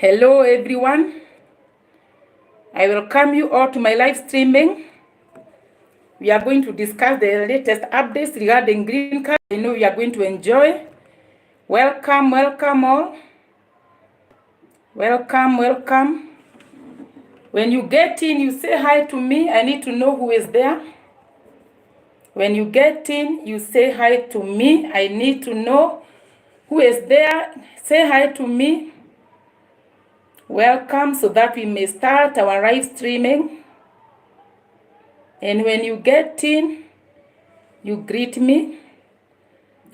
Hello everyone, I welcome you all to my live streaming. We are going to discuss the latest updates regarding green card. I know you are going to enjoy. Welcome all. Welcome. When you get in, you say hi to me. I need to know who is there. When you get in, you say hi to me. I need to know who is there. Say hi to me. Welcome, so that we may start our live streaming. And when you get in, you greet me.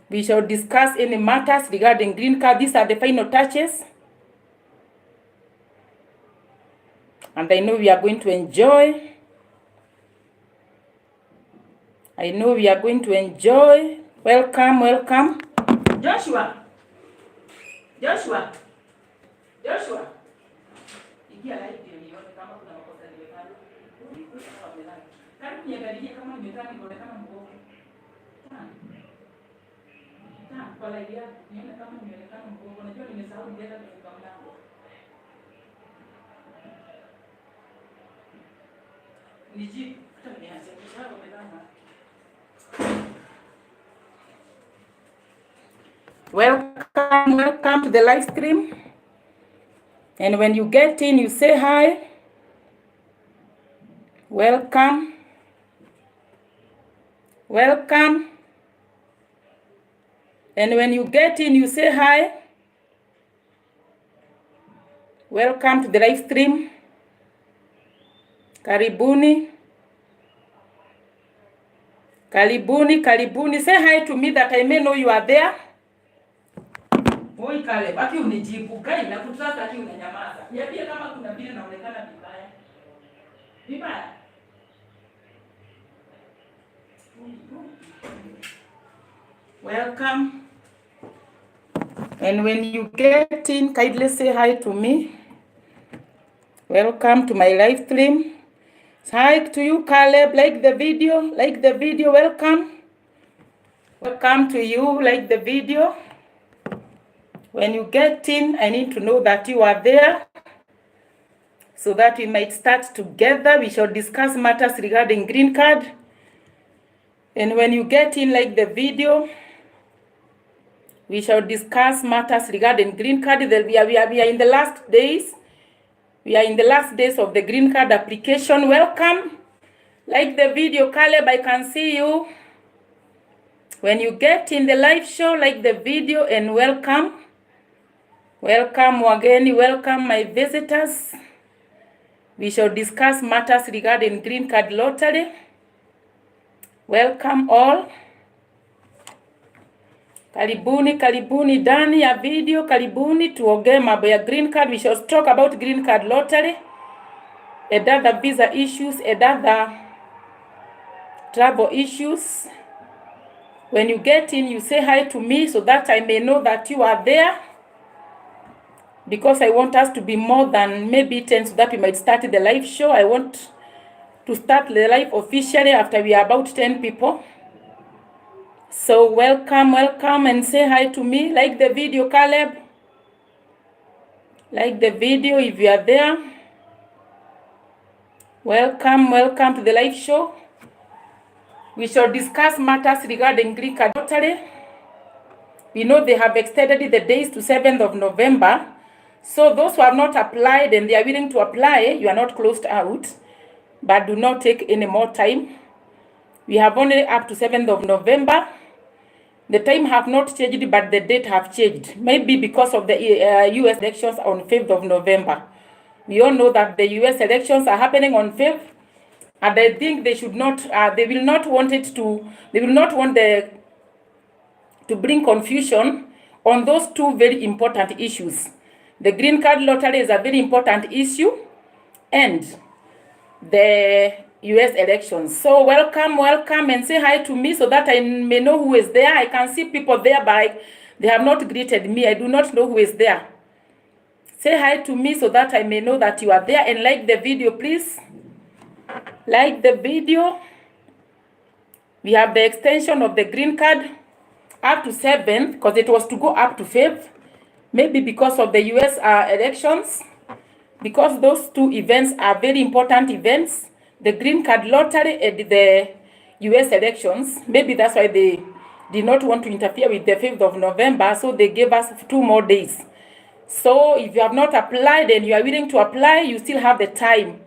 We shall discuss any matters regarding green card. These are the final touches. And I know we are going to enjoy. I know we are going to enjoy. Welcome. Joshua. Welcome to the live stream. And when you get in, you say hi. Welcome. And when you get in, you say hi. Welcome to the live stream. Karibuni. Say hi to me that I may know you are there. Oi kale, baki unijibu kai na kutaka aki unanyamaza. Niambie kama kuna vile naonekana vibaya. Vibaya. Welcome. And when you get in, kindly say hi to me. Welcome to my live stream. Hi to you, Caleb. Like the video. Welcome to you. Like the video. When you get in, I need to know that you are there, so that we might start together. We shall discuss matters regarding green card. And when you get in, like the video, we shall discuss matters regarding green card. We are in the last days. We are in the last days of the green card application. Welcome. Like the video, Caleb, I can see you. When you get in the live show, like the video and welcome. Welcome wageni, welcome my visitors. We shall discuss matters regarding green card lottery. Welcome all. Karibuni ndani ya video. Karibuni tuongee mambo ya green card. We shall talk about green card lottery, and other visa issues, and other travel issues. When you get in, you say hi to me, so that I may know that you are there. Because I want us to be more than maybe 10, so that we might start the live show. I want to start the live officially after we are about 10 people. So welcome, and say hi to me. Like the video, Caleb. Like the video if you are there. Welcome to the live show. We shall discuss matters regarding green card lottery. We know they have extended the days to 7th of November. So those who have not applied and they are willing to apply, you are not closed out. But do not take any more time. We have only up to 7th of November. The time have not changed, but the date have changed. Maybe because of the US elections on 5th of November. We all know that the US elections are happening on 5th. And I think they should not, they will not want to bring confusion on those two very important issues. The green card lottery is a very important issue, and the US elections. So welcome, and say hi to me, so that I may know who is there. I can see people there, but they have not greeted me. I do not know who is there. Say hi to me, so that I may know that you are there, and like the video, please. Like the video. We have the extension of the green card up to 7th, because it was to go up to 5th. maybe because of the US elections, because those two events are very important events, the green card lottery and the US elections. Maybe that's why they did not want to interfere with the 5th of November, so they gave us 2 more days. So if you have not applied and you are willing to apply, you still have the time.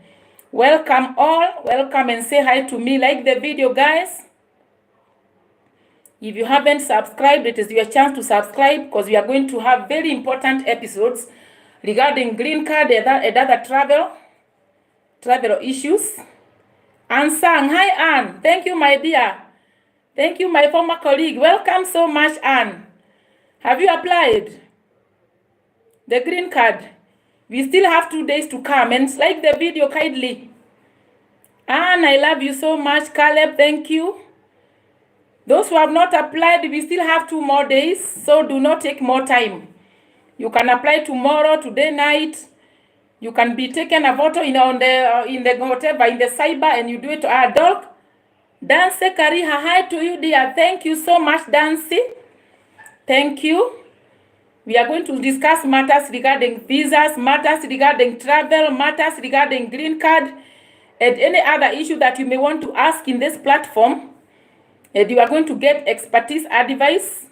Welcome all, welcome and say hi to me. Like the video, guys. If you haven't subscribed, it is your chance to subscribe, because we are going to have very important episodes regarding green card and other travel issues. Anne Sang, hi Anne. Thank you, my dear. Thank you, my former colleague. Welcome so much, Anne. Have you applied the green card? We still have 2 days to come, and like the video kindly. Anne, I love you so much. Caleb, thank you. Those who have not applied, we still have 2 more days, so do not take more time. You can apply tomorrow, today night. You can be taken a photo in the whatever, in the cyber, and you do it to our dog. Dance Kariha, hi to you, dear. Thank you so much, Dancy. Thank you. We are going to discuss matters regarding visas, matters regarding travel, matters regarding green card, and any other issue that you may want to ask in this platform. And you are going to get expertise advice,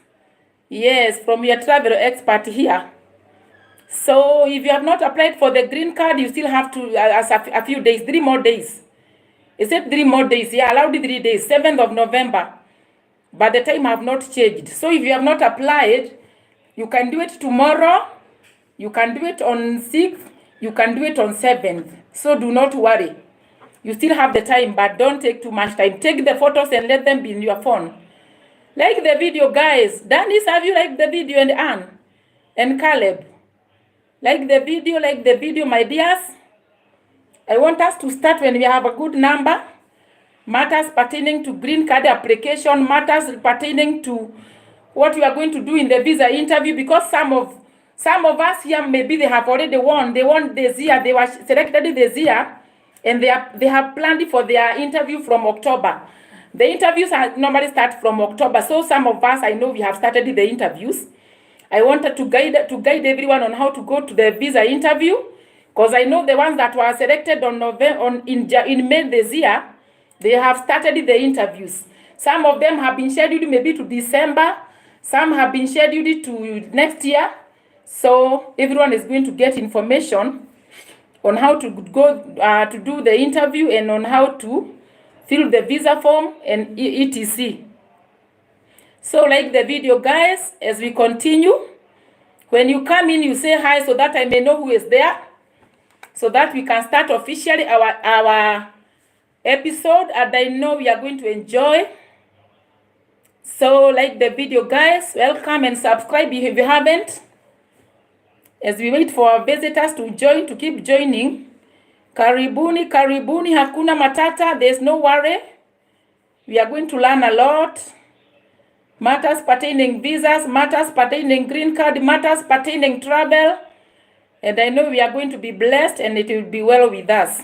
yes, from your travel expert here. So if you have not applied for the green card, you still have to, a few days, 3 more days. Except 3 more days, yeah, allowed 3 days, 7th of November. But the time have not changed. So if you have not applied, you can do it tomorrow, you can do it on 6th, you can do it on 7th. So do not worry. You still have the time, but don't take too much time. Take the photos and let them be in your phone. Like the video, guys. Dennis, have you liked the video? And Anne and Caleb? Like the video, my dears. I want us to start when we have a good number. Matters pertaining to green card application, matters pertaining to what you are going to do in the visa interview, because some of us here, maybe they have already won. They won this year. They were selected this year. And they have planned for their interview from October. The interviews normally start from October. So some of us, I know we have started the interviews. I wanted to guide everyone on how to go to the visa interview, because I know the ones that were selected in May this year, they have started the interviews. Some of them have been scheduled maybe to December. Some have been scheduled to next year. So everyone is going to get information on how to go to do the interview, and on how to fill the visa form and etc. So like the video, guys, as we continue, when you come in, you say hi so that I may know who is there, so that we can start officially our episode, and I know we are going to enjoy. So like the video, guys, welcome and subscribe if you haven't. As we wait for our visitors to join, to keep joining. Karibuni, karibuni, hakuna matata, there's no worry. We are going to learn a lot. Matters pertaining visas, matters pertaining green card, matters pertaining travel. And I know we are going to be blessed, and it will be well with us.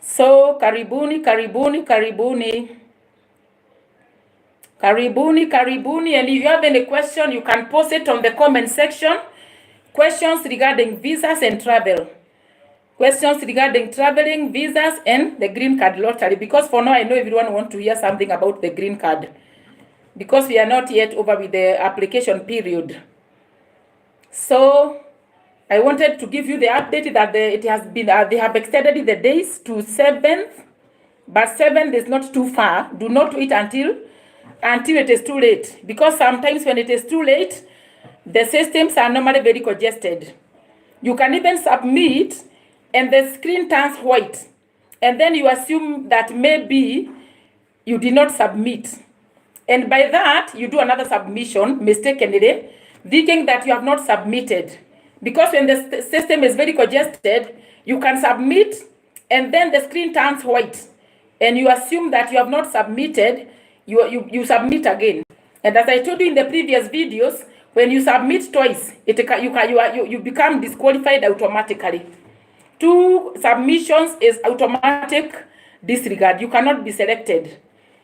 So, karibuni, karibuni, karibuni. Karibuni, karibuni. And if you have any question, you can post it on the comment section. Questions regarding visas and travel. Questions regarding traveling, visas, and the green card lottery. Because for now, I know everyone wants to hear something about the green card, because we are not yet over with the application period. So I wanted to give you the update that it has been, they have extended the days to 7th, but 7th is not too far. Do not wait until it is too late, because sometimes when it is too late, the systems are normally very congested. You can even submit and the screen turns white, and then you assume that maybe you did not submit. And by that, you do another submission mistakenly, thinking that you have not submitted. Because when the system is very congested, you can submit and then the screen turns white, and you assume that you have not submitted, you submit again. And as I told you in the previous videos, when you submit twice, you become disqualified automatically. 2 submissions is automatic disregard. You cannot be selected.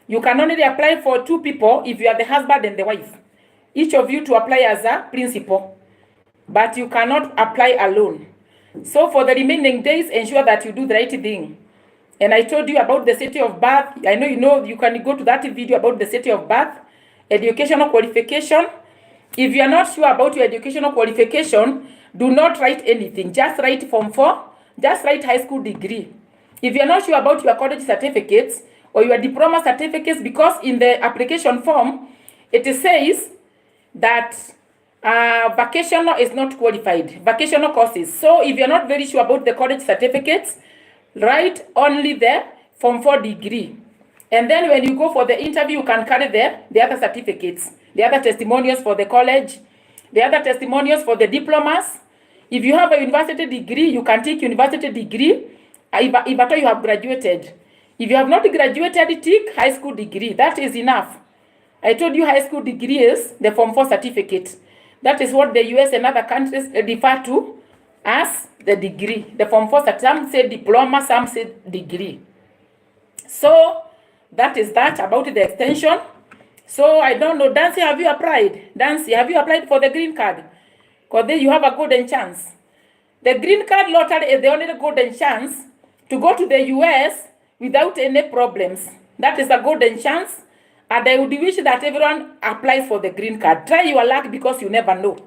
You can only apply for 2 people if you are the husband and the wife. Each of you to apply as a principal. but you cannot apply alone. So for the remaining days, ensure that you do the right thing. And I told you about the city of birth. I know you can go to that video about the city of birth, educational qualification. If you are not sure about your educational qualification, do not write anything. Just write Form 4. Just write high school degree. If you are not sure about your college certificates or your diploma certificates, because in the application form, it says that vocational is not qualified, vocational courses. So if you're not very sure about the college certificates, write only the Form 4 degree. And then when you go for the interview, you can carry the other certificates, the other testimonials for the college, the other testimonials for the diplomas. If you have a university degree, you can take university degree if at all you have graduated. If you have not graduated, take high school degree. That is enough. I told you high school degree is the Form 4 certificate. That is what the US and other countries refer to as the degree. The Form 4 certificate. Some say diploma, some say degree. So that is that about the extension. So I don't know, Dancy, have you applied? Dancy, have you applied for the green card? Because then you have a golden chance. The green card lottery is the only golden chance to go to the US without any problems. That is a golden chance. And I would wish that everyone applies for the green card. Try your luck because you never know.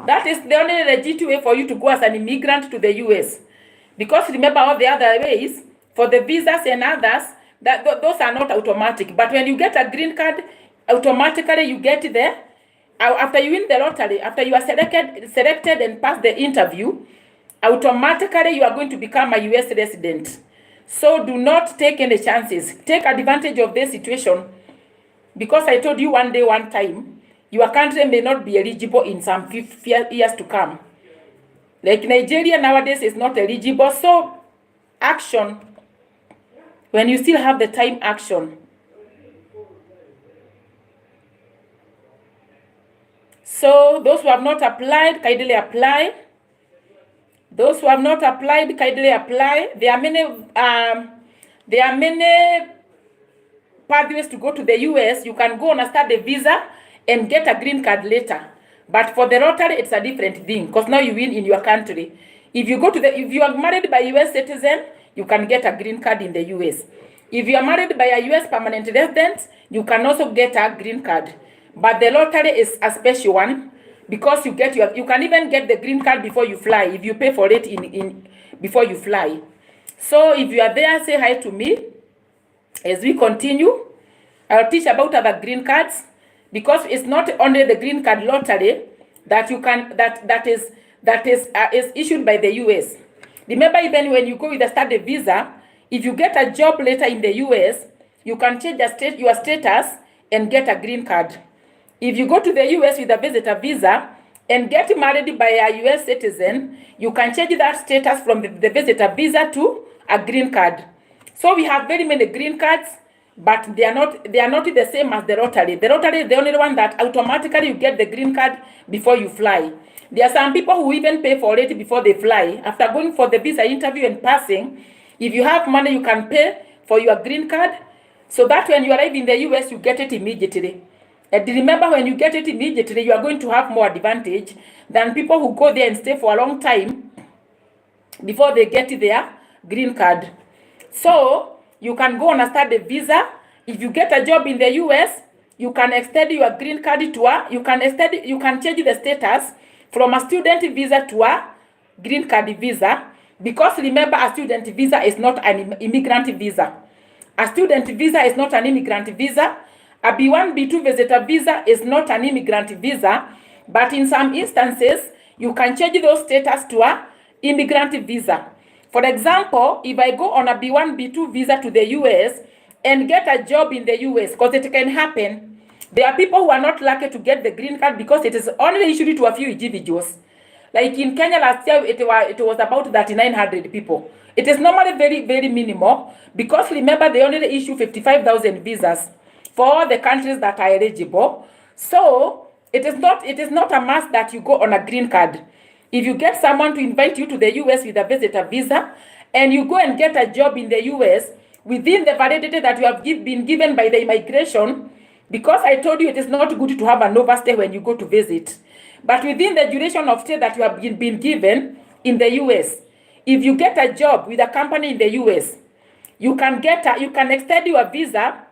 That is the only legit way for you to go as an immigrant to the US. Because remember all the other ways, for the visas and others, those are not automatic. But when you get a green card, automatically you get there. After you win the lottery, after you are selected and pass the interview, automatically you are going to become a US resident. So do not take any chances. Take advantage of this situation. Because I told you one day, one time, your country may not be eligible in some years to come. Like Nigeria nowadays is not eligible. So action. When you still have the time, action. So those who have not applied, kindly apply. Those who have not applied, kindly apply. There are many pathways to go to the US. You can go on a study visa and get a green card later. But for the lottery, it's a different thing because now you win in your country. If you are married by a US citizen, you can get a green card in the US. If you are married by a US permanent resident, you can also get a green card. But the lottery is a special one because you can even get the green card before you fly if you pay for it before you fly. So if you are there, say hi to me. As we continue, I'll teach about other green cards because it's not only the green card lottery that you can that is issued by the US. Remember, even when you go with a study visa, if you get a job later in the US, you can change your status and get a green card. If you go to the US with a visitor visa and get married by a US citizen, you can change that status from the visitor visa to a green card. So we have very many green cards, but they are not the same as the lottery. The lottery is the only one that automatically you get the green card before you fly. There are some people who even pay for it before they fly. After going for the visa interview and passing, if you have money, you can pay for your green card so that when you arrive in the US, you get it immediately. And remember, when you get it immediately, you are going to have more advantage than people who go there and stay for a long time before they get their green card. So you can go on a study visa. If you get a job in the US, you can extend your green card to you can change the status from a student visa to a green card visa. Because remember, a student visa is not an immigrant visa. A student visa is not an immigrant visa. A B1, B2 visitor visa is not an immigrant visa. But in some instances, you can change those status to a immigrant visa. For example, if I go on a B1, B2 visa to the US and get a job in the US, because it can happen, there are people who are not lucky to get the green card because it is only issued to a few individuals. Like in Kenya last year, it was about 3,900 people. It is normally very, very minimal because remember, they only issue 55,000 visas for all the countries that are eligible. So it is not a must that you go on a green card. If you get someone to invite you to the US with a visitor visa and you go and get a job in the US within the validity that you have been given by the immigration, because I told you it is not good to have an overstay when you go to visit. But within the duration of stay that you have been given in the US, if you get a job with a company in the US, you can extend your visa.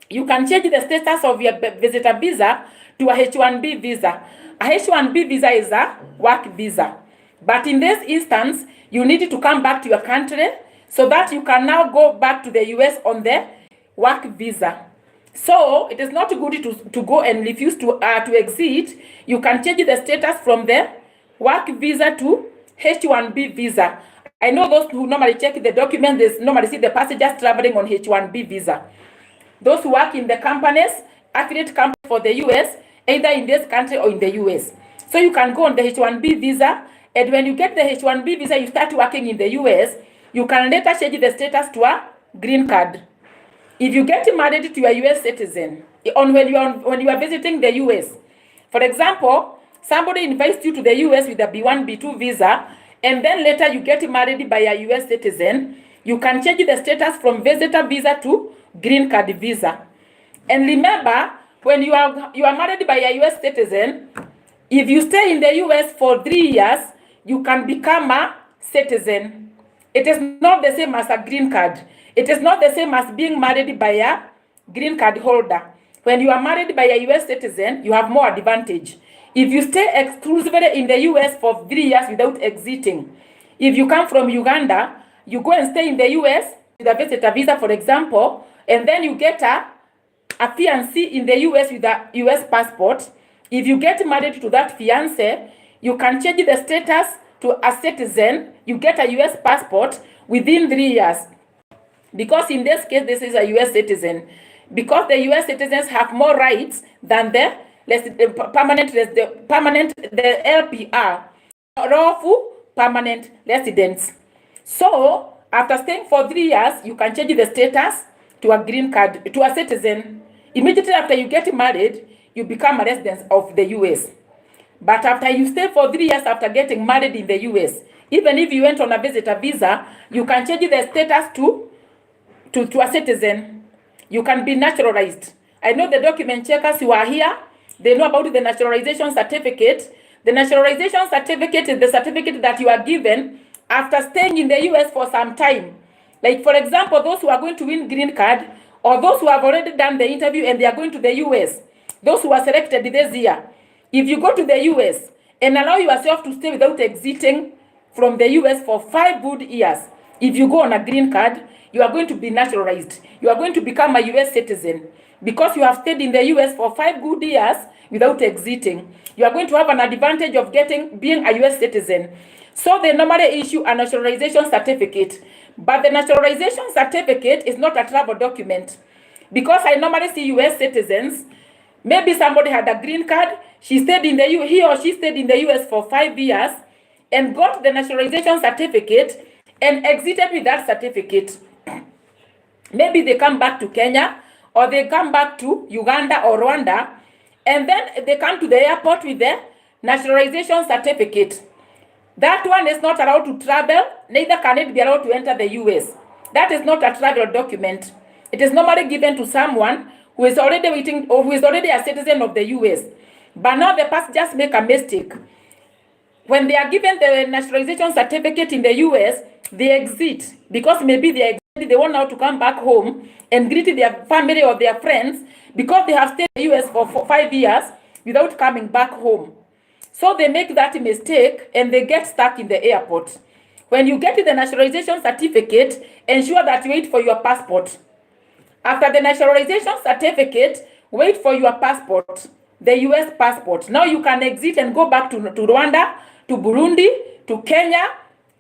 You can change the status of your visitor visa to a H-1B visa. A H-1B visa is a work visa. But in this instance, you need to come back to your country so that you can now go back to the US on the work visa. So it is not good to go and refuse to exit. You can change the status from the work visa to H-1B visa. I know those who normally check the documents, they normally see the passengers traveling on H-1B visa. Those who work in the companies, affiliate companies for the US, either in this country or in the US. So you can go on the H-1B visa, and when you get the H-1B visa, you start working in the US, you can later change the status to a green card. If you get married to a US citizen, when you are visiting the US, for example, somebody invites you to the US with a B1, B2 visa, and then later you get married by a US citizen, you can change the status from visitor visa to green card visa. And remember, when you are married by a US citizen, if you stay in the US for 3 years, you can become a citizen. It is not the same as a green card. It is not the same as being married by a green card holder. When you are married by a US citizen, you have more advantage. If you stay exclusively in the US for 3 years without exiting, if you come from Uganda, you go and stay in the US with a visitor visa, for example, and then you get a fiancé in the US with a US passport. If you get married to that fiancé, you can change the status to a citizen. You get a US passport within 3 years. Because in this case, this is a US citizen. Because the US citizens have more rights than the LPR, lawful permanent residents. So, after staying for 3 years, you can change the status to a green card, to a citizen. Immediately after you get married, you become a resident of the US. But after you stay for 3 years after getting married in the US, even if you went on a visitor visa, you can change the status to a citizen. You can be naturalized. I know the document checkers who are here, they know about the naturalization certificate. The naturalization certificate is the certificate that you are given after staying in the US for some time. Like, for example, those who are going to win green card, or those who have already done the interview and they are going to the US, those who are selected this year. If you go to the US and allow yourself to stay without exiting from the US for 5 good years, if you go on a green card, you are going to be naturalized. You are going to become a US citizen. Because you have stayed in the US for 5 good years without exiting, you are going to have an advantage of being a US citizen. So they normally issue a naturalization certificate. But the naturalization certificate is not a travel document. Because I normally see US citizens, maybe somebody had a green card, he or she stayed in the US for 5 years and got the naturalization certificate and exited with that certificate. Maybe they come back to Kenya, or they come back to Uganda or Rwanda, and then they come to the airport with the naturalization certificate. That one is not allowed to travel, neither can it be allowed to enter the US. That is not a travel document. It is normally given to someone who is already waiting, or who is already a citizen of the US. But now the passengers make a mistake. When they are given the naturalization certificate in the US, they exit, because maybe they want now to come back home and greet their family or their friends, because they have stayed in the US for 5 years without coming back home. So they make that mistake and they get stuck in the airport. When you get the naturalization certificate, ensure that you wait for your passport. After the naturalization certificate, wait for your passport, the US passport. Now you can exit and go back to Rwanda, to Burundi, to Kenya,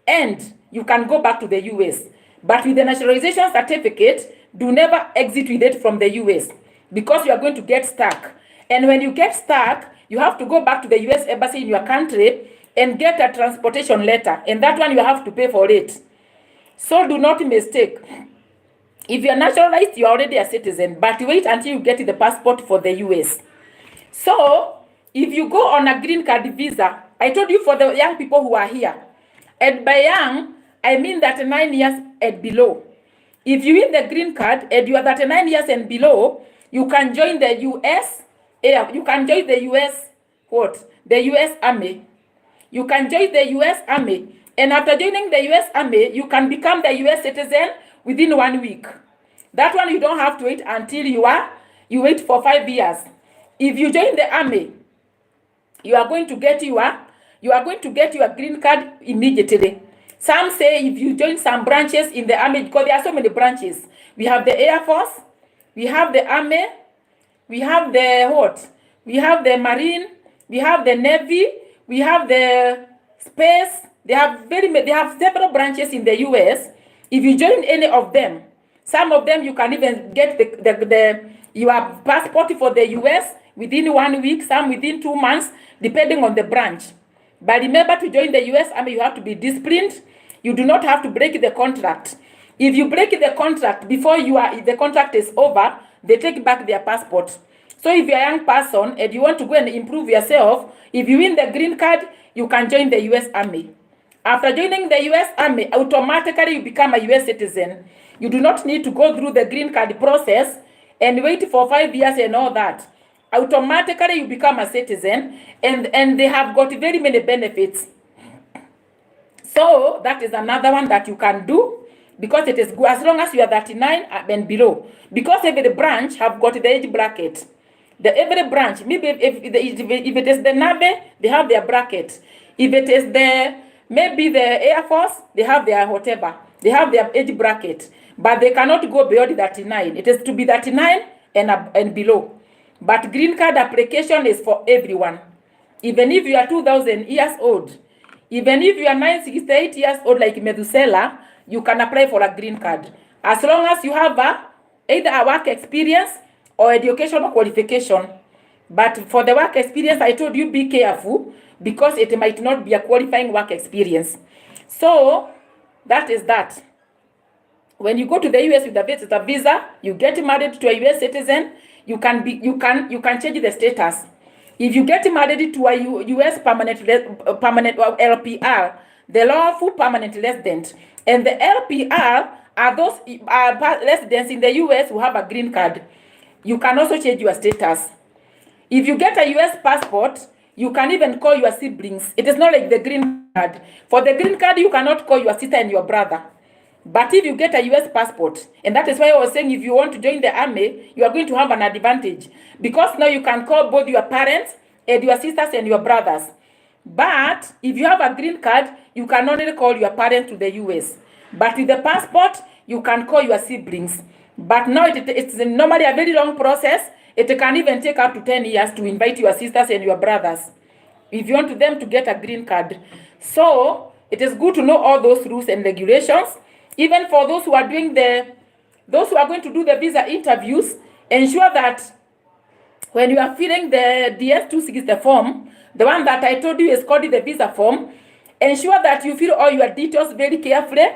and you can go back to the US. But with the naturalization certificate, do never exit with it from the US, because you are going to get stuck. And when you get stuck, you have to go back to the US embassy in your country and get a transportation letter. And that one you have to pay for it. So do not mistake. If you are naturalized, you are already a citizen, but wait until you get the passport for the US. So, if you go on a green card visa, I told you for the young people who are here, and by young, I mean 39 years and below. If you win the green card and you are 39 years and below, you can join the US, you can join the US, the US Army. You can join the US Army. And after joining the US Army, you can become the US citizen within 1 week. That one you don't have to wait until you wait for 5 years. If you join the army, you are going to get your green card immediately. Some say if you join some branches in the army, because there are so many branches. We have the Air Force, we have the Army, we have the what? We have the Marine, we have the Navy, we have the Space. They have several branches in the US. If you join any of them, some of them you can even get your passport for the US within 1 week, some within 2 months, depending on the branch. But remember, to join the US Army, you have to be disciplined. You do not have to break the contract. If you break the contract before the contract is over, they take back their passport. So if you're a young person and you want to go and improve yourself, if you win the green card, you can join the US Army. After joining the US Army, automatically you become a US citizen. You do not need to go through the green card process and wait for 5 years and all that. Automatically you become a citizen, and they have got very many benefits. So that is another one that you can do, because it is good as long as you are 39 and below. Because every branch have got the age bracket. Every branch, maybe if it is the Navy, they have their bracket. If it is maybe the Air Force, they have their whatever. They have their age bracket. But they cannot go beyond 39. It is to be 39 and below. But green card application is for everyone. Even if you are 2,000 years old, even if you are 968 years old like Methuselah, you can apply for a green card. As long as you have either a work experience or educational qualification. But for the work experience, I told you be careful, because it might not be a qualifying work experience. So that is that. When you go to the US with a visa, you get married to a US citizen, you can change the status. If you get married to a US permanent LPR, the lawful permanent resident, and the LPR are those residents in the US who have a green card, you can also change your status. If you get a US passport, you can even call your siblings. It is not like the green card. For the green card, you cannot call your sister and your brother. But if you get a US passport, and that is why I was saying, if you want to join the army, you are going to have an advantage. Because now you can call both your parents and your sisters and your brothers. But if you have a green card, you can only call your parents to the US. But with the passport, you can call your siblings. But now it's normally a very long process. It can even take up to 10 years to invite your sisters and your brothers if you want them to get a green card. So it is good to know all those rules and regulations. Even for those who are going to do the visa interviews, ensure that when you are filling the DS-260 form, the one that I told you is called the visa form, ensure that you fill all your details very carefully,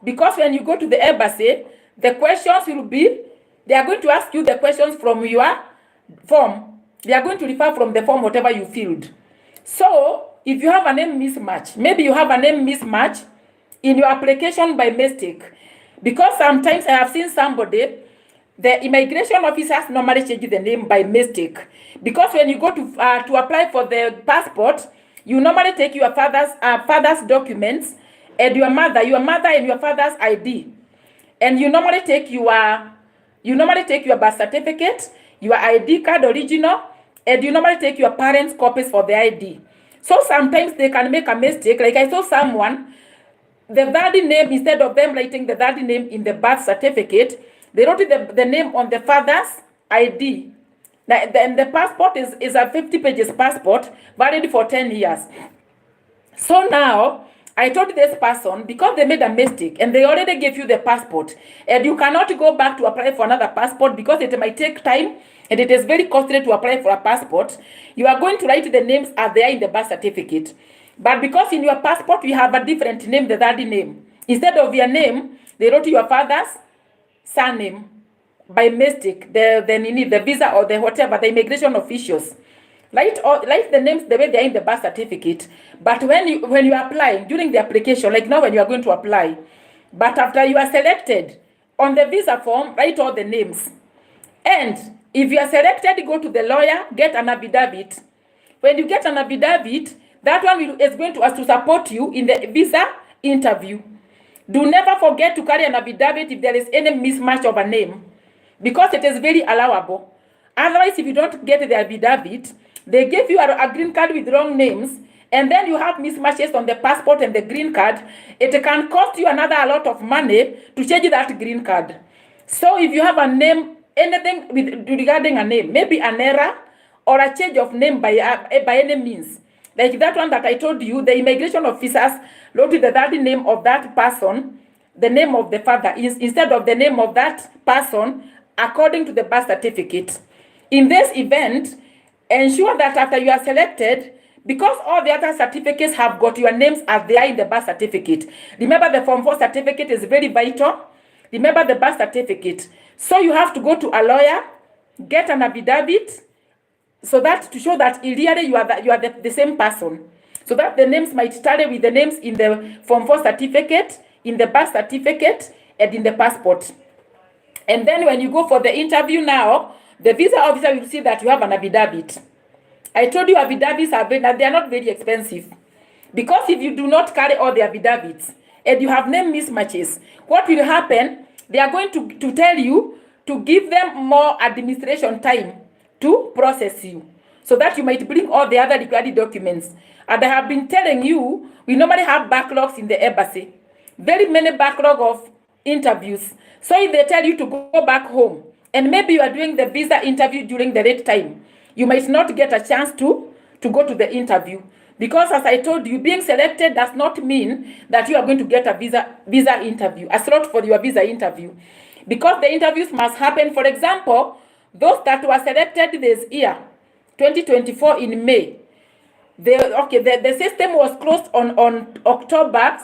because when you go to the embassy, the questions will be, they are going to ask you the questions from your form. They are going to refer from the form whatever you filled. So if you have a name mismatch, maybe you have a name mismatch in your application by mistake, because sometimes I have seen somebody, the immigration officers normally change the name by mistake, because when you go to apply for the passport, you normally take your father's documents and your mother and your father's ID, and you normally take your birth certificate, your ID card original, and you normally take your parents' copies for the ID. So sometimes they can make a mistake. Like I saw someone, the third name, instead of them writing the third name in the birth certificate, they wrote the name on the father's ID. Then the passport is a 50 pages passport, valid for 10 years. So now, I told this person, because they made a mistake and they already gave you the passport, and you cannot go back to apply for another passport because it might take time and it is very costly to apply for a passport, you are going to write the names as they are in the birth certificate. But because in your passport you have a different name, the third name, instead of your name, they wrote your father's surname by mistake, the visa or the whatever, the immigration officials. Write the names the way they are in the birth certificate. But when you are applying, during the application, like now when you are going to apply, but after you are selected, on the visa form, write all the names. And if you are selected, go to the lawyer, get an affidavit When you get an affidavit, that one is going to support you in the visa interview. Do never forget to carry an affidavit if there is any mismatch of a name, because it is very allowable. Otherwise, if you don't get the affidavit, they give you a green card with wrong names, and then you have mismatches on the passport and the green card. It can cost you a lot of money to change that green card. So if you have a name, anything regarding a name, maybe an error or a change of name by any means, like that one that I told you, the immigration officers noted the third name of that person, the name of the father, instead of the name of that person according to the birth certificate. In this event, ensure that after you are selected, because all the other certificates have got your names as they are in the birth certificate. Remember, the Form 4 certificate is very vital. Remember the birth certificate. So you have to go to a lawyer, get an affidavit, so that to show that really you are the same person. So that the names might tally with the names in the Form 4 certificate, in the birth certificate, and in the passport. And then when you go for the interview now, the visa officer will see that you have an affidavit. I told you affidavits are they are not very expensive. Because if you do not carry all the affidavits and you have name mismatches, what will happen? They are going to tell you to give them more administration time to process you, so that you might bring all the other required documents. And I have been telling you, we normally have backlogs in the embassy, very many backlog of interviews. So if they tell you to go back home, and maybe you are doing the visa interview during the late time, you might not get a chance to go to the interview. Because as I told you, being selected does not mean that you are going to get a visa interview, a slot for your visa interview. Because the interviews must happen. For example, those that were selected this year, 2024 in May, the system was closed on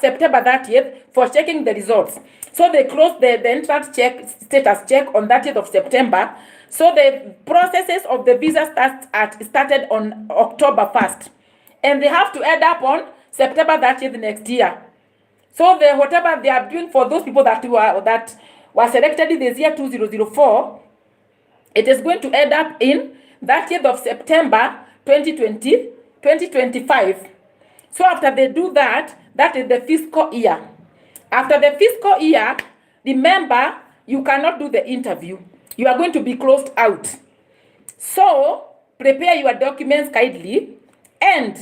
September 30th for checking the results. So they closed the entrance status check on 30th of September. So the processes of the visa started on October 1st. And they have to end up on September 30th next year. So whatever they are doing for those people that were selected this year 2004, it is going to end up in 30th of September 2025. So after they do that, that is the fiscal year. After the fiscal year, remember, you cannot do the interview. You are going to be closed out. So prepare your documents kindly, and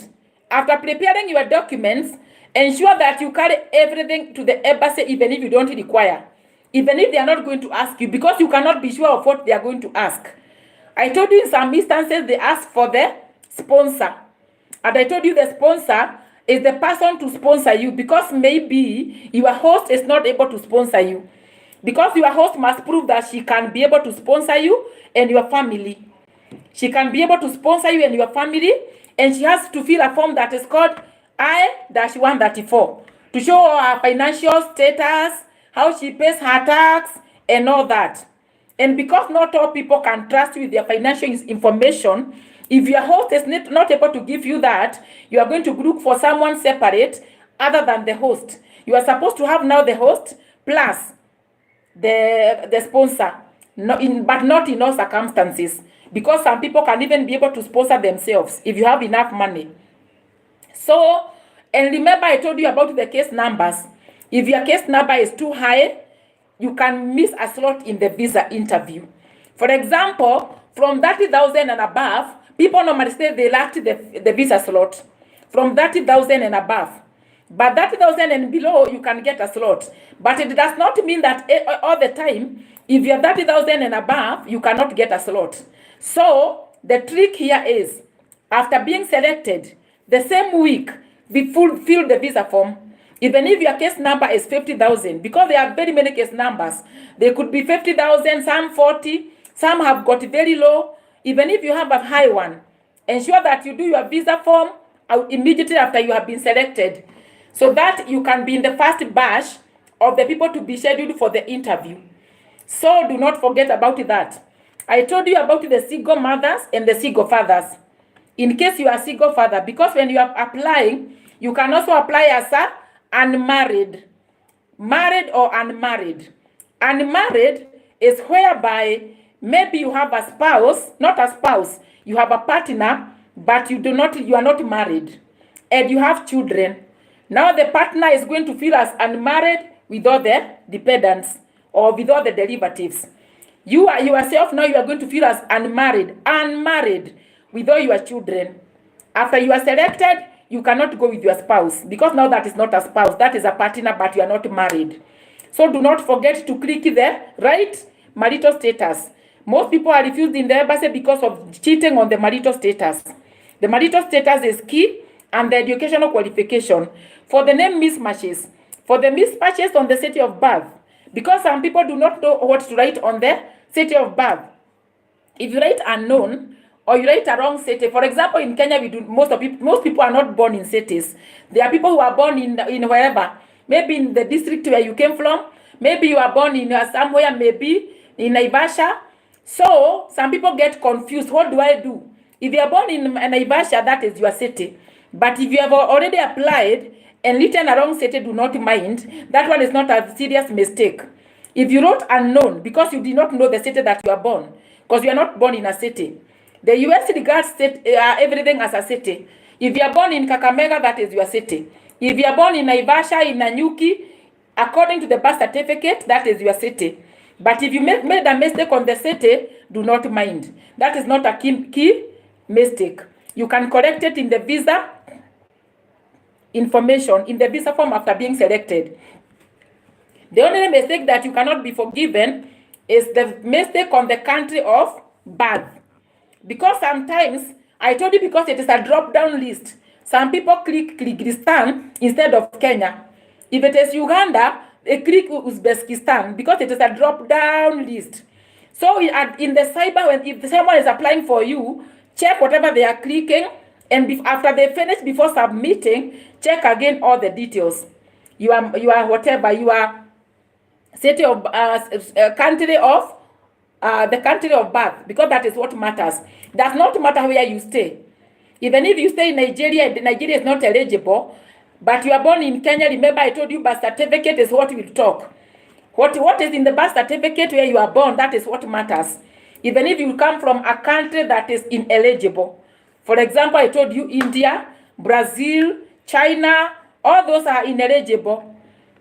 after preparing your documents, ensure that you carry everything to the embassy, even if you don't require, even if they are not going to ask you, because you cannot be sure of what they are going to ask. I told you in some instances they ask for the sponsor, and I told you the sponsor is the person to sponsor you, because maybe your host is not able to sponsor you, because your host must prove that she can be able to sponsor you and your family. She can be able to sponsor you and your family, and she has to fill a form that is called I-134 to show her financial status, how she pays her tax, and all that. And because not all people can trust you with their financial information, if your host is not able to give you that, you are going to look for someone separate other than the host. You are supposed to have now the host plus the sponsor, but not in all circumstances, because some people can even be able to sponsor themselves if you have enough money. So, and remember I told you about the case numbers. If your case number is too high, you can miss a slot in the visa interview. For example, from 30,000 and above, people normally say they lacked the visa slot. From 30,000 and above. But 30,000 and below, you can get a slot. But it does not mean that all the time, if you're 30,000 and above, you cannot get a slot. So, the trick here is, after being selected, the same week, we fill the visa form. Even if your case number is 50,000, because there are very many case numbers. They could be 50,000, some 40, some have got very low. Even if you have a high one, ensure that you do your visa form immediately after you have been selected, so that you can be in the first batch of the people to be scheduled for the interview. So do not forget about that. I told you about the single mothers and the single fathers. In case you are single father, because when you are applying, you can also apply as a unmarried, married or unmarried. Unmarried is whereby maybe you have a spouse, not a spouse, you have a partner but you are not married, and you have children. Now the partner is going to feel as unmarried with all the dependents or with all the derivatives. You are yourself now, you are going to feel as unmarried with all your children. After you are selected, you cannot go with your spouse, because now that is not a spouse, that is a partner, but you are not married. So do not forget to click the right marital status. Most people are refused in the embassy because of cheating on the marital status. The marital status is key, and the educational qualification. For the name mismatches, for the mismatches on the city of birth, because some people do not know what to write on the city of birth. If you write unknown, or you write a wrong city, for example, in Kenya, most people are not born in cities. There are people who are born in wherever, maybe in the district where you came from, maybe you are born in somewhere, maybe in Naivasha. So some people get confused. What do I do? If you are born in Naivasha, that is your city. But if you have already applied and written a wrong city, do not mind. That one is not a serious mistake. If you wrote unknown because you did not know the city that you are born, because you are not born in a city. The US regards everything as a city. If you are born in Kakamega, that is your city. If you are born in Naivasha, in Nanyuki, according to the birth certificate, that is your city. But if you made a mistake on the city, do not mind. That is not a key mistake. You can correct it in the visa information, in the visa form after being selected. The only mistake that you cannot be forgiven is the mistake on the country of birth. Because sometimes, I told you, because it is a drop-down list, some people click Kyrgyzstan instead of Kenya. If it is Uganda, they click Uzbekistan because it is a drop-down list. So in the cyber, if someone is applying for you, check whatever they are clicking, and after they finish, before submitting, check again all the details. You are whatever, you are city of country of the country of birth, because that is what matters. Does not matter where you stay. Even if you stay in Nigeria, Nigeria is not eligible, but you are born in Kenya. Remember, I told you birth certificate is what we'll talk. What is in the birth certificate where you are born, that is what matters. Even if you come from a country that is ineligible. For example, I told you India, Brazil, China, all those are ineligible.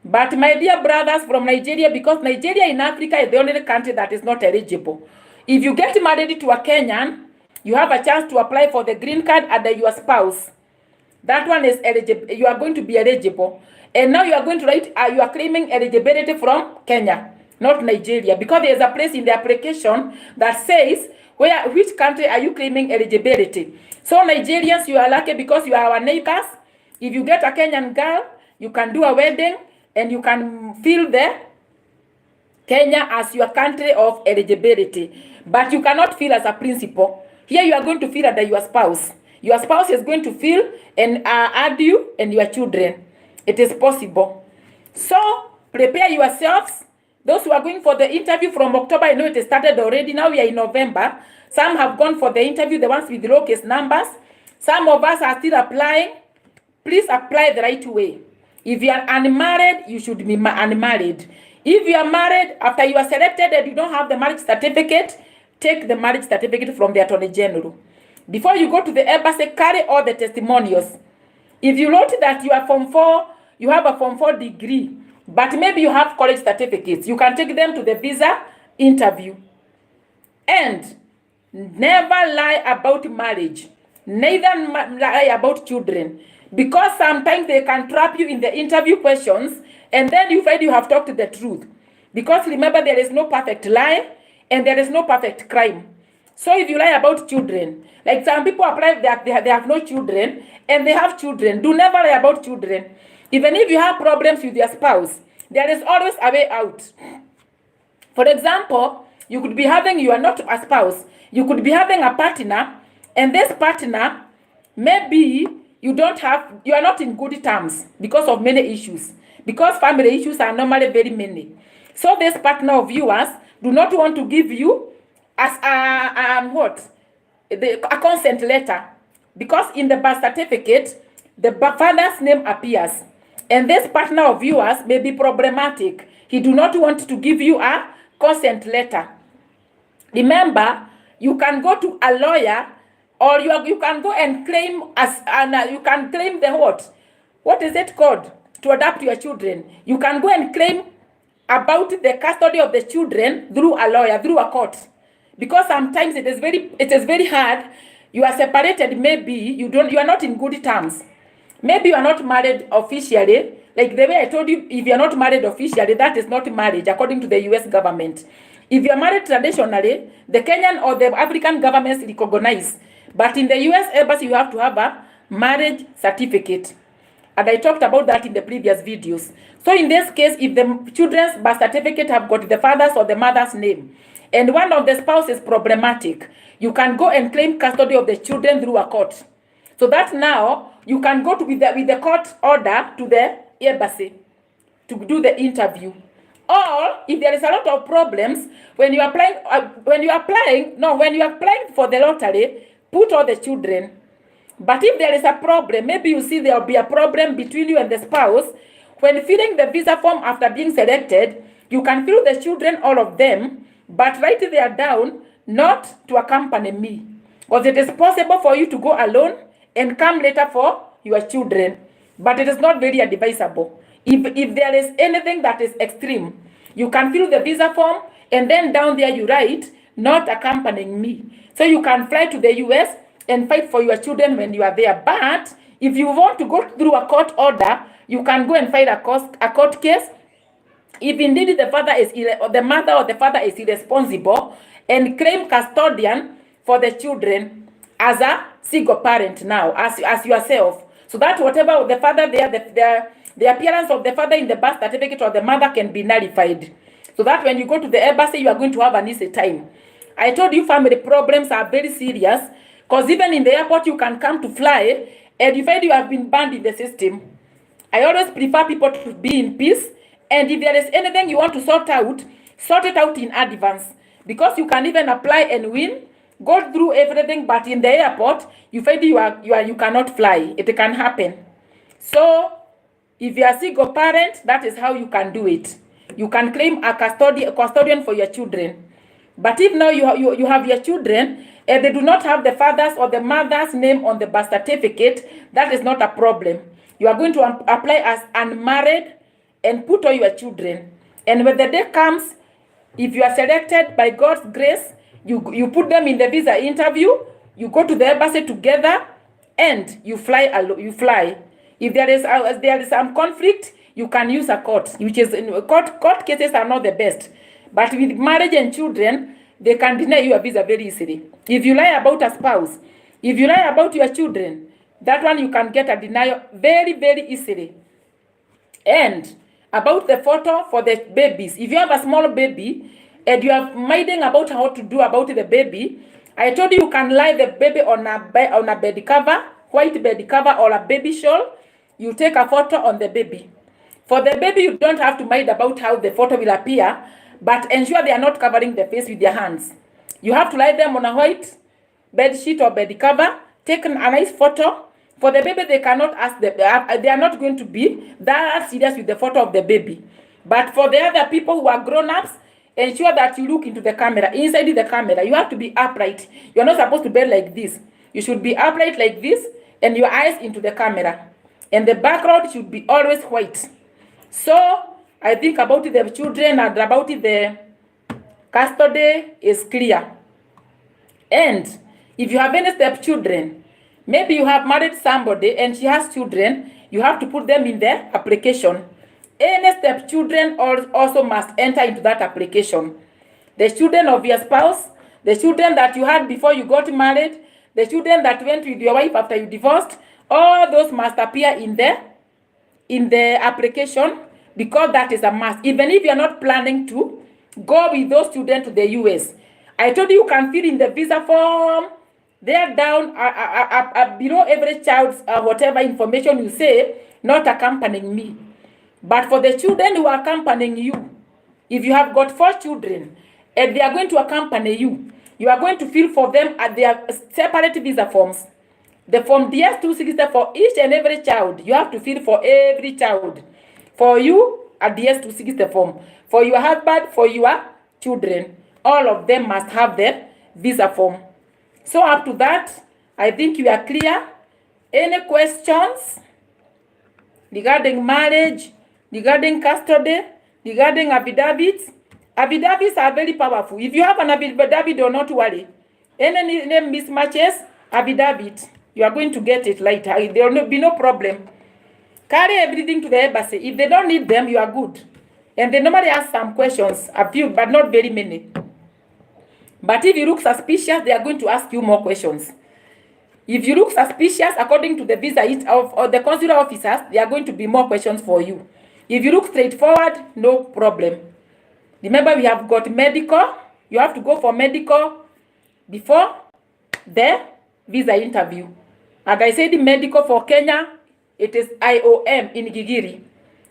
But my dear brothers from Nigeria, because Nigeria in Africa is the only country that is not eligible. If you get married to a Kenyan, you have a chance to apply for the green card under your spouse. That one is eligible. You are going to be eligible. And now you are going to write, you are claiming eligibility from Kenya, not Nigeria. Because there is a place in the application that says, which country are you claiming eligibility? So Nigerians, you are lucky because you are our neighbors. If you get a Kenyan girl, you can do a wedding and you can fill the Kenya as your country of eligibility. But you cannot fill as a principal. Here you are going to fill under your spouse. Your spouse is going to fill and add you and your children. It is possible. So prepare yourselves. Those who are going for the interview from October, I know it started already. Now we are in November. Some have gone for the interview, the ones with low case numbers. Some of us are still applying. Please apply the right way. If you are unmarried, you should be unmarried. If you are married, after you are selected and you don't have the marriage certificate, take the marriage certificate from the Attorney General. Before you go to the embassy, carry all the testimonials. If you note that you are Form 4, you have a Form 4 degree, but maybe you have college certificates, you can take them to the visa interview. And never lie about marriage. Neither lie about children. Because sometimes they can trap you in the interview questions, and then you find you have talked the truth. Because remember, there is no perfect lie, and there is no perfect crime. So if you lie about children, like some people apply that they have no children, and they have children, do never lie about children. Even if you have problems with your spouse, there is always a way out. For example, you could be having, you are not a spouse, you could be having a partner, and this partner, maybe you are not in good terms because of many issues. Because family issues are normally very many. So this partner of yours do not want to give you as a consent letter. Because in the birth certificate, the father's name appears. And this partner of yours may be problematic. He do not want to give you a consent letter. Remember, you can go to a lawyer or you can go and claim you can claim the what is it called, to adopt your children. You can go and claim about the custody of the children through a lawyer, through a court, because sometimes it is very hard. You are separated, maybe you are not in good terms, maybe you are not married officially. Like the way I told you, if you are not married officially, that is not marriage according to the US government. If you are married traditionally, the Kenyan or the African governments recognize, but in the US embassy you have to have a marriage certificate, and I talked about that in the previous videos. So in this case, if the children's birth certificate have got the father's or the mother's name, and one of the spouses is problematic, you can go and claim custody of the children through a court. So that now you can go with the court order to the embassy to do the interview. Or if there is a lot of problems when you are applying for the lottery, put all the children. But if there is a problem, maybe you see there will be a problem between you and the spouse, when filling the visa form after being selected, you can fill the children, all of them, but write there down, not to accompany me. Because it is possible for you to go alone and come later for your children. But it is not very advisable. If there is anything that is extreme, you can fill the visa form and then down there you write, not accompanying me. So you can fly to the US and fight for your children when you are there. But if you want to go through a court order, you can go and fight a court case. If indeed the mother or the father is irresponsible, and claim custodian for the children as a single parent now, as yourself. So that whatever the father the appearance of the father in the birth certificate or the mother can be nullified. So that when you go to the embassy, you are going to have an easy time. I told you family problems are very serious, because even in the airport, you can come to fly, and you find you have been banned in the system. I always prefer people to be in peace, and if there is anything you want to sort it out in advance, because you can even apply and win, go through everything, but in the airport, you find you cannot fly. It can happen. So, if you are a single parent, that is how you can do it. You can claim a custodian for your children. But if now you have your children, and they do not have the father's or the mother's name on the birth certificate, that is not a problem. You are going to apply as unmarried and put all your children. And when the day comes, if you are selected by God's grace, you put them in the visa interview, you go to the embassy together, and you fly. If there is some conflict, you can use a court, which is court cases are not the best. But with marriage and children, they can deny you a visa very easily. If you lie about a spouse, if you lie about your children, that one you can get a denial very, very easily. And about the photo for the babies, if you have a small baby and you are minding about how to do about the baby, I told you can lie the baby on a bed cover, white bed cover, or a baby shawl. You take a photo on the baby. For the baby, you don't have to mind about how the photo will appear, but ensure they are not covering the face with their hands. You have to lie them on a white bed sheet or bed cover, take a nice photo. For the baby, they cannot ask they are not going to be that serious with the photo of the baby. But for the other people who are grown-ups, ensure that you look into the camera, inside the camera. You have to be upright. You are not supposed to be like this. You should be upright like this, and your eyes into the camera. And the background should be always white. So, I think about the children and about the custody is clear. And if you have any stepchildren, maybe you have married somebody and she has children, you have to put them in the application. Any stepchildren also must enter into that application. The children of your spouse, the children that you had before you got married, the children that went with your wife after you divorced, all those must appear in the application, because that is a must. Even if you are not planning to go with those children to the US, I told you can fill in the visa form. There down below every child's whatever information you say, not accompanying me. But for the children who are accompanying you, if you have got 4 children and they are going to accompany you, you are going to fill for them at their separate visa forms. The form DS-260 for each and every child. You have to fill for every child. For you, a DS-260 form. For your husband, for your children. All of them must have their visa form. So up to that, I think you are clear. Any questions regarding marriage, regarding custody, regarding affidavits? Affidavits are very powerful. If you have an affidavit, do not worry. Any name mismatches, affidavit, you are going to get it later. There will be no problem. Carry everything to the embassy. If they don't need them, you are good. And they normally ask some questions, a few, but not very many. But if you look suspicious, they are going to ask you more questions. If you look suspicious, according to the visa of the consular officers, there are going to be more questions for you. If you look straightforward, no problem. Remember, we have got medical. You have to go for medical before the visa interview. And I said the medical for Kenya, it is IOM in Gigiri.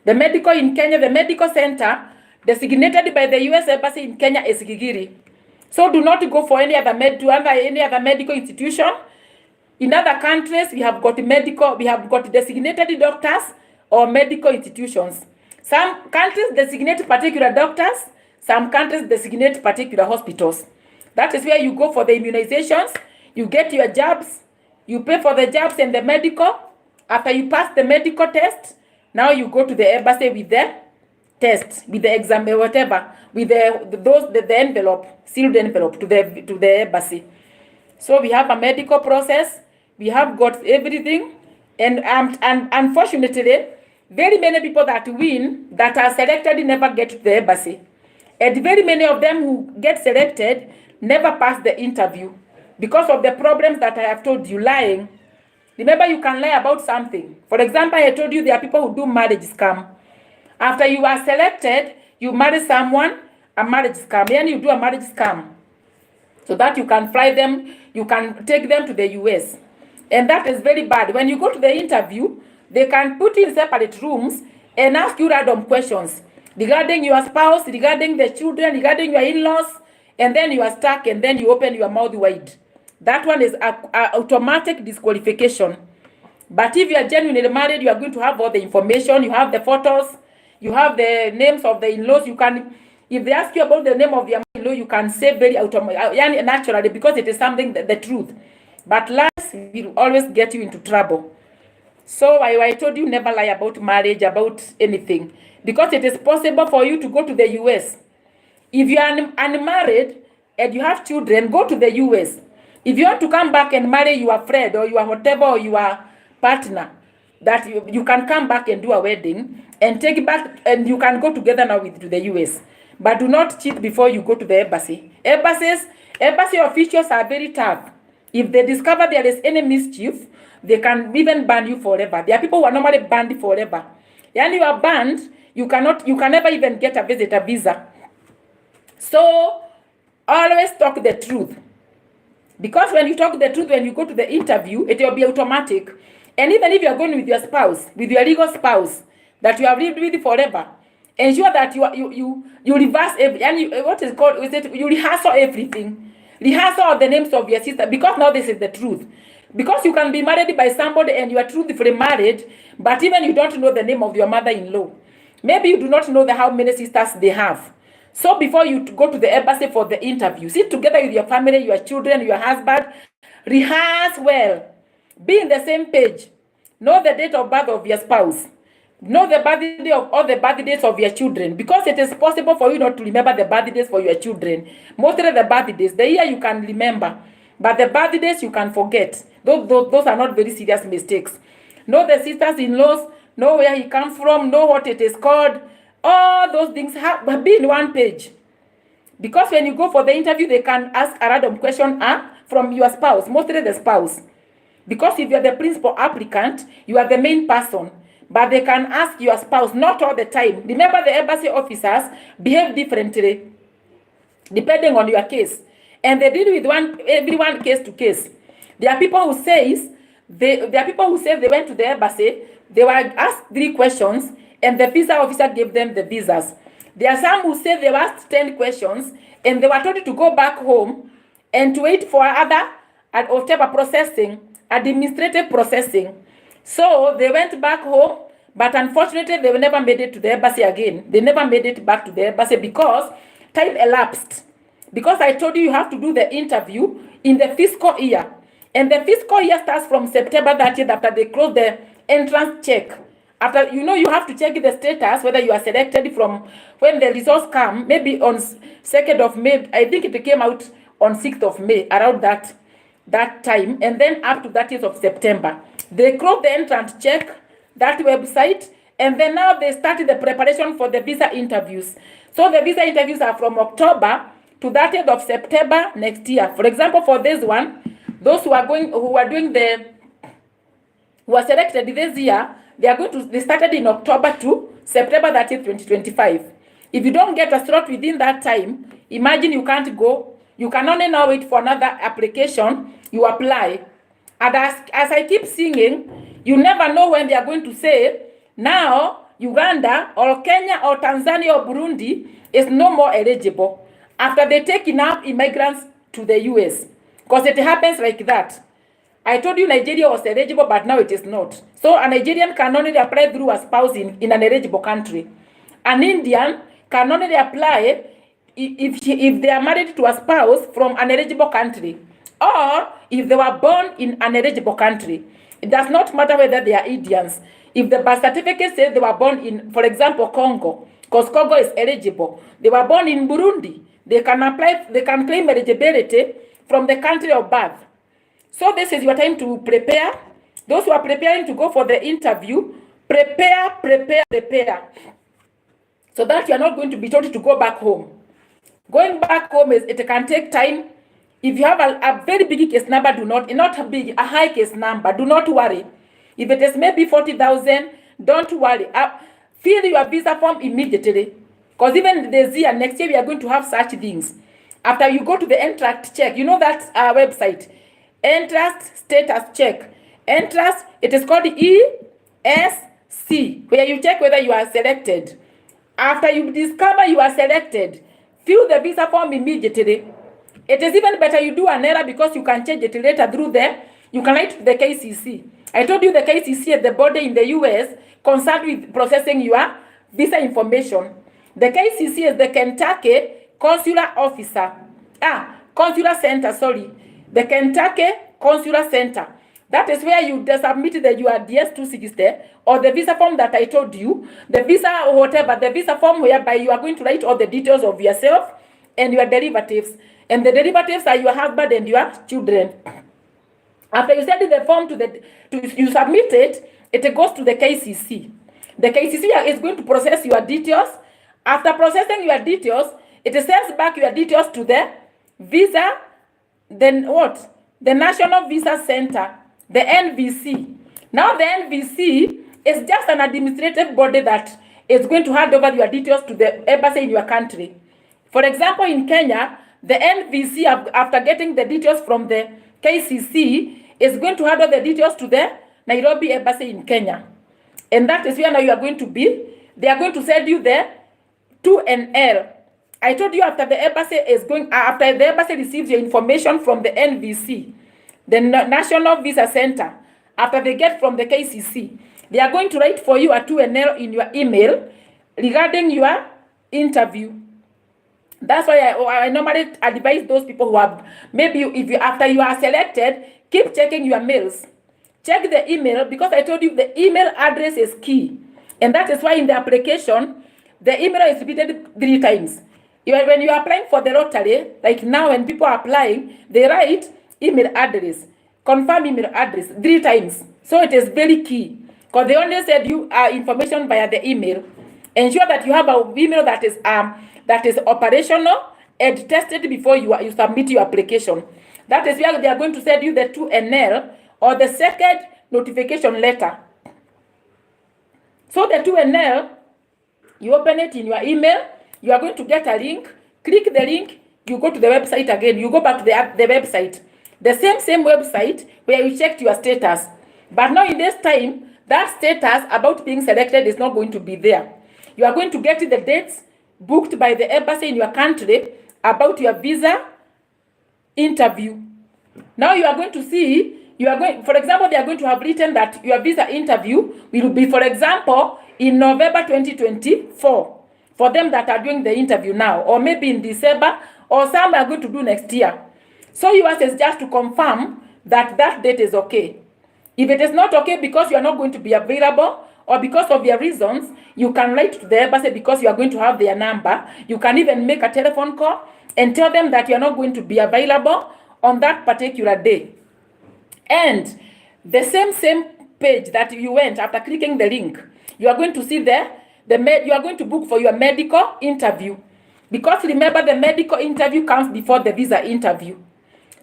The medical in Kenya, the medical center designated by the U.S. Embassy in Kenya is Gigiri. So do not go for any other medical institution. In other countries, we have got designated doctors or medical institutions. Some countries designate particular doctors, some countries designate particular hospitals. That is where you go for the immunizations, you get your jabs, you pay for the jabs and the medical. After you pass the medical test, now you go to the embassy with the test, with the exam, whatever, with the envelope, sealed envelope to the embassy. So we have a medical process, we have got everything, and unfortunately, very many people that win, that are selected, never get to the embassy. And very many of them who get selected never pass the interview because of the problems that I have told you, lying. Remember, you can lie about something. For example, I told you there are people who do marriage scam. After you are selected, you marry someone, a marriage scam, and you do a marriage scam so that you can fly them, you can take them to the US. And that is very bad. When you go to the interview, they can put you in separate rooms and ask you random questions regarding your spouse, regarding the children, regarding your in-laws, and then you are stuck and then you open your mouth wide. That one is a automatic disqualification. But if you are genuinely married, you are going to have all the information, you have the photos, you have the names of the in-laws. You can, if they ask you about the name of your in-law, you can say very naturally because it is something the truth. But lies will always get you into trouble. So I told you never lie about marriage, about anything, because it is possible for you to go to the US. If you are unmarried and you have children, go to the US. If you want to come back and marry your friend or your whatever or your partner, that you can come back and do a wedding and take it back, and you can go together now to the US. But do not cheat before you go to the embassy. Embassy officials are very tough. If they discover there is any mischief, they can even ban you forever. There are people who are normally banned forever. And you are banned, you can never even get a visitor visa. So always talk the truth. Because when you talk the truth, when you go to the interview, it will be automatic. And even if you are going with your spouse, with your legal spouse, that you have lived with forever, ensure that you reverse every, and you rehearsal everything. Rehearsal the names of your sister, because now this is the truth. Because you can be married by somebody and you are truthfully married, but even you don't know the name of your mother-in-law. Maybe you do not know how many sisters they have. So before you go to the embassy for the interview, sit together with your family, your children, your husband, rehearse well, be in the same page, know the date of birth of your spouse, know the birthday of all the birthdays of your children, because it is possible for you not to remember the birthdays for your children. Mostly the birthdays, the year you can remember, but the birthdays you can forget. Those are not very serious mistakes. Know the sisters-in-laws, know where he comes from, know what it is called. All those things be in one page. Because when you go for the interview, they can ask a random question from your spouse, mostly the spouse. Because if you are the principal applicant, you are the main person. But they can ask your spouse, not all the time. Remember, the embassy officers behave differently depending on your case. And they deal with everyone case to case. There are people who say they went to the embassy, they were asked 3 questions, and the visa officer gave them the visas. There are some who say they were asked 10 questions, and they were told to go back home and to wait for other whatever processing, administrative processing. So they went back home, but unfortunately they never made it to the embassy again. They never made it back to the embassy because time elapsed. Because I told you have to do the interview in the fiscal year. And the fiscal year starts from September 30th after they close the entrance check. After, you have to check the status, whether you are selected from when the results come, maybe on 2nd of May. I think it came out on 6th of May, around that time. And then up to 30th of September. They close the entrance check, that website, and then now they started the preparation for the visa interviews. So the visa interviews are from October to 30th of September next year. For example, for this one, those who are selected this year, they started in October to September 30th, 2025. If you don't get a slot within that time, imagine you can't go. You can only now wait for another application. You apply. And as I keep singing, you never know when they are going to say, now Uganda or Kenya or Tanzania or Burundi is no more eligible after they take enough immigrants to the US. Because it happens like that. I told you Nigeria was eligible, but now it is not. So a Nigerian can only apply through a spouse in an eligible country. An Indian can only apply if they are married to a spouse from an eligible country, or if they were born in an eligible country. It does not matter whether they are Indians. If the birth certificate says they were born in, for example, Congo, because Congo is eligible, they were born in Burundi, they can apply, they can claim eligibility from the country of birth. So this is your time to prepare. Those who are preparing to go for the interview, prepare, so that you are not going to be told to go back home. Going back home, it can take time. If you have a very big case number, not big, a high case number, do not worry. If it is maybe 40,000, don't worry. Fill your visa form immediately. Because even this year, next year, we are going to have such things. After you go to the entrance check, you know that website, entrance status check. Entrance, it is called ESC, where you check whether you are selected. After you discover you are selected, fill the visa form immediately. It is even better you do an error because you can change it later through you can write to the KCC. I told you the KCC at the border in the US concerned with processing your visa information. The KCC is the Kentucky Consular Officer. Consular Center, sorry. The Kentucky Consular Center. That is where you submit your DS-260 or the visa form that I told you. The visa, whatever, the visa form whereby you are going to write all the details of yourself and your derivatives. And the derivatives are your husband and your children. After you send the form you submit it, it goes to the KCC. The KCC is going to process your details. After processing your details, it sends back your details to the visa, then what? The National Visa Center, the NVC. Now the NVC is just an administrative body that is going to hand over your details to the embassy in your country. For example, in Kenya, the NVC, after getting the details from the KCC, is going to hand over the details to the Nairobi embassy in Kenya. And that is where now you are going to be. They are going to send you the 2NL. I told you after the embassy receives your information from the NVC, the National Visa Center, after they get from the KCC, they are going to write for you a 2NL in your email regarding your interview. That's why I normally advise those people who have, maybe after you are selected, keep checking your mails. Check the email, because I told you the email address is key. And that is why in the application, the email is repeated 3 times. When you are applying for the lottery, like now when people are applying, they write email address, confirm email address 3 times. So it is very key, because they only send you information via the email. Ensure that you have an email that is operational and tested before you submit your application. That is where they are going to send you the 2NL or the second notification letter. So the 2NL, you open it in your email, you are going to get a link, click the link, you go to the website again, you go back to the website. The same website where you checked your status. But now in this time, that status about being selected is not going to be there. You are going to get the dates booked by the embassy in your country about your visa interview. Now you are going to see, for example, they are going to have written that your visa interview will be, for example, in November 2024, for them that are doing the interview now, or maybe in December, or some are going to do next year. So yours is just to confirm that that date is okay. If it is not okay because you are not going to be available or because of your reasons, you can write to the embassy because you are going to have their number. You can even make a telephone call and tell them that you are not going to be available on that particular day. And the same page that you went after clicking the link, you are going to see there, you are going to book for your medical interview. Because remember, the medical interview comes before the visa interview.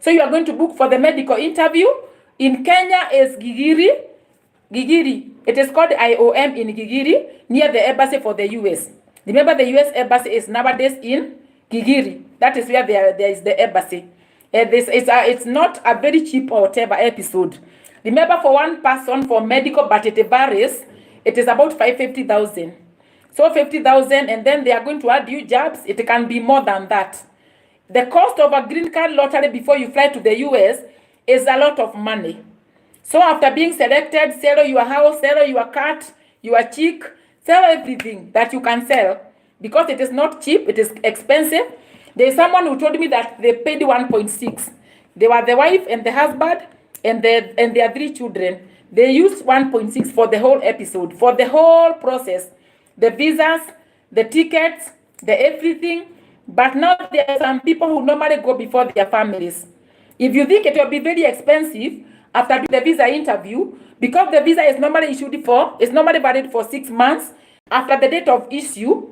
So you are going to book for the medical interview. In Kenya is Gigiri. It is called IOM in Gigiri, near the embassy for the US. Remember, the US embassy is nowadays in Gigiri. That is where there is the embassy. It's not a very cheap or whatever episode. Remember, for one person for medical, but it varies, it is about 550,000. So 50,000, and then they are going to add you jobs. It can be more than that. The cost of a green card lottery before you fly to the US is a lot of money. So after being selected, sell your house, sell your cat, your chick, sell everything that you can sell, because it is not cheap, it is expensive. There is someone who told me that they paid 1.6. They were the wife and the husband and their 3 children. They used 1.6 for the whole episode, for the whole process. The visas, the tickets, the everything. But now there are some people who normally go before their families. If you think it will be very expensive after doing the visa interview, because the visa is normally it's normally valid for 6 months. After the date of issue,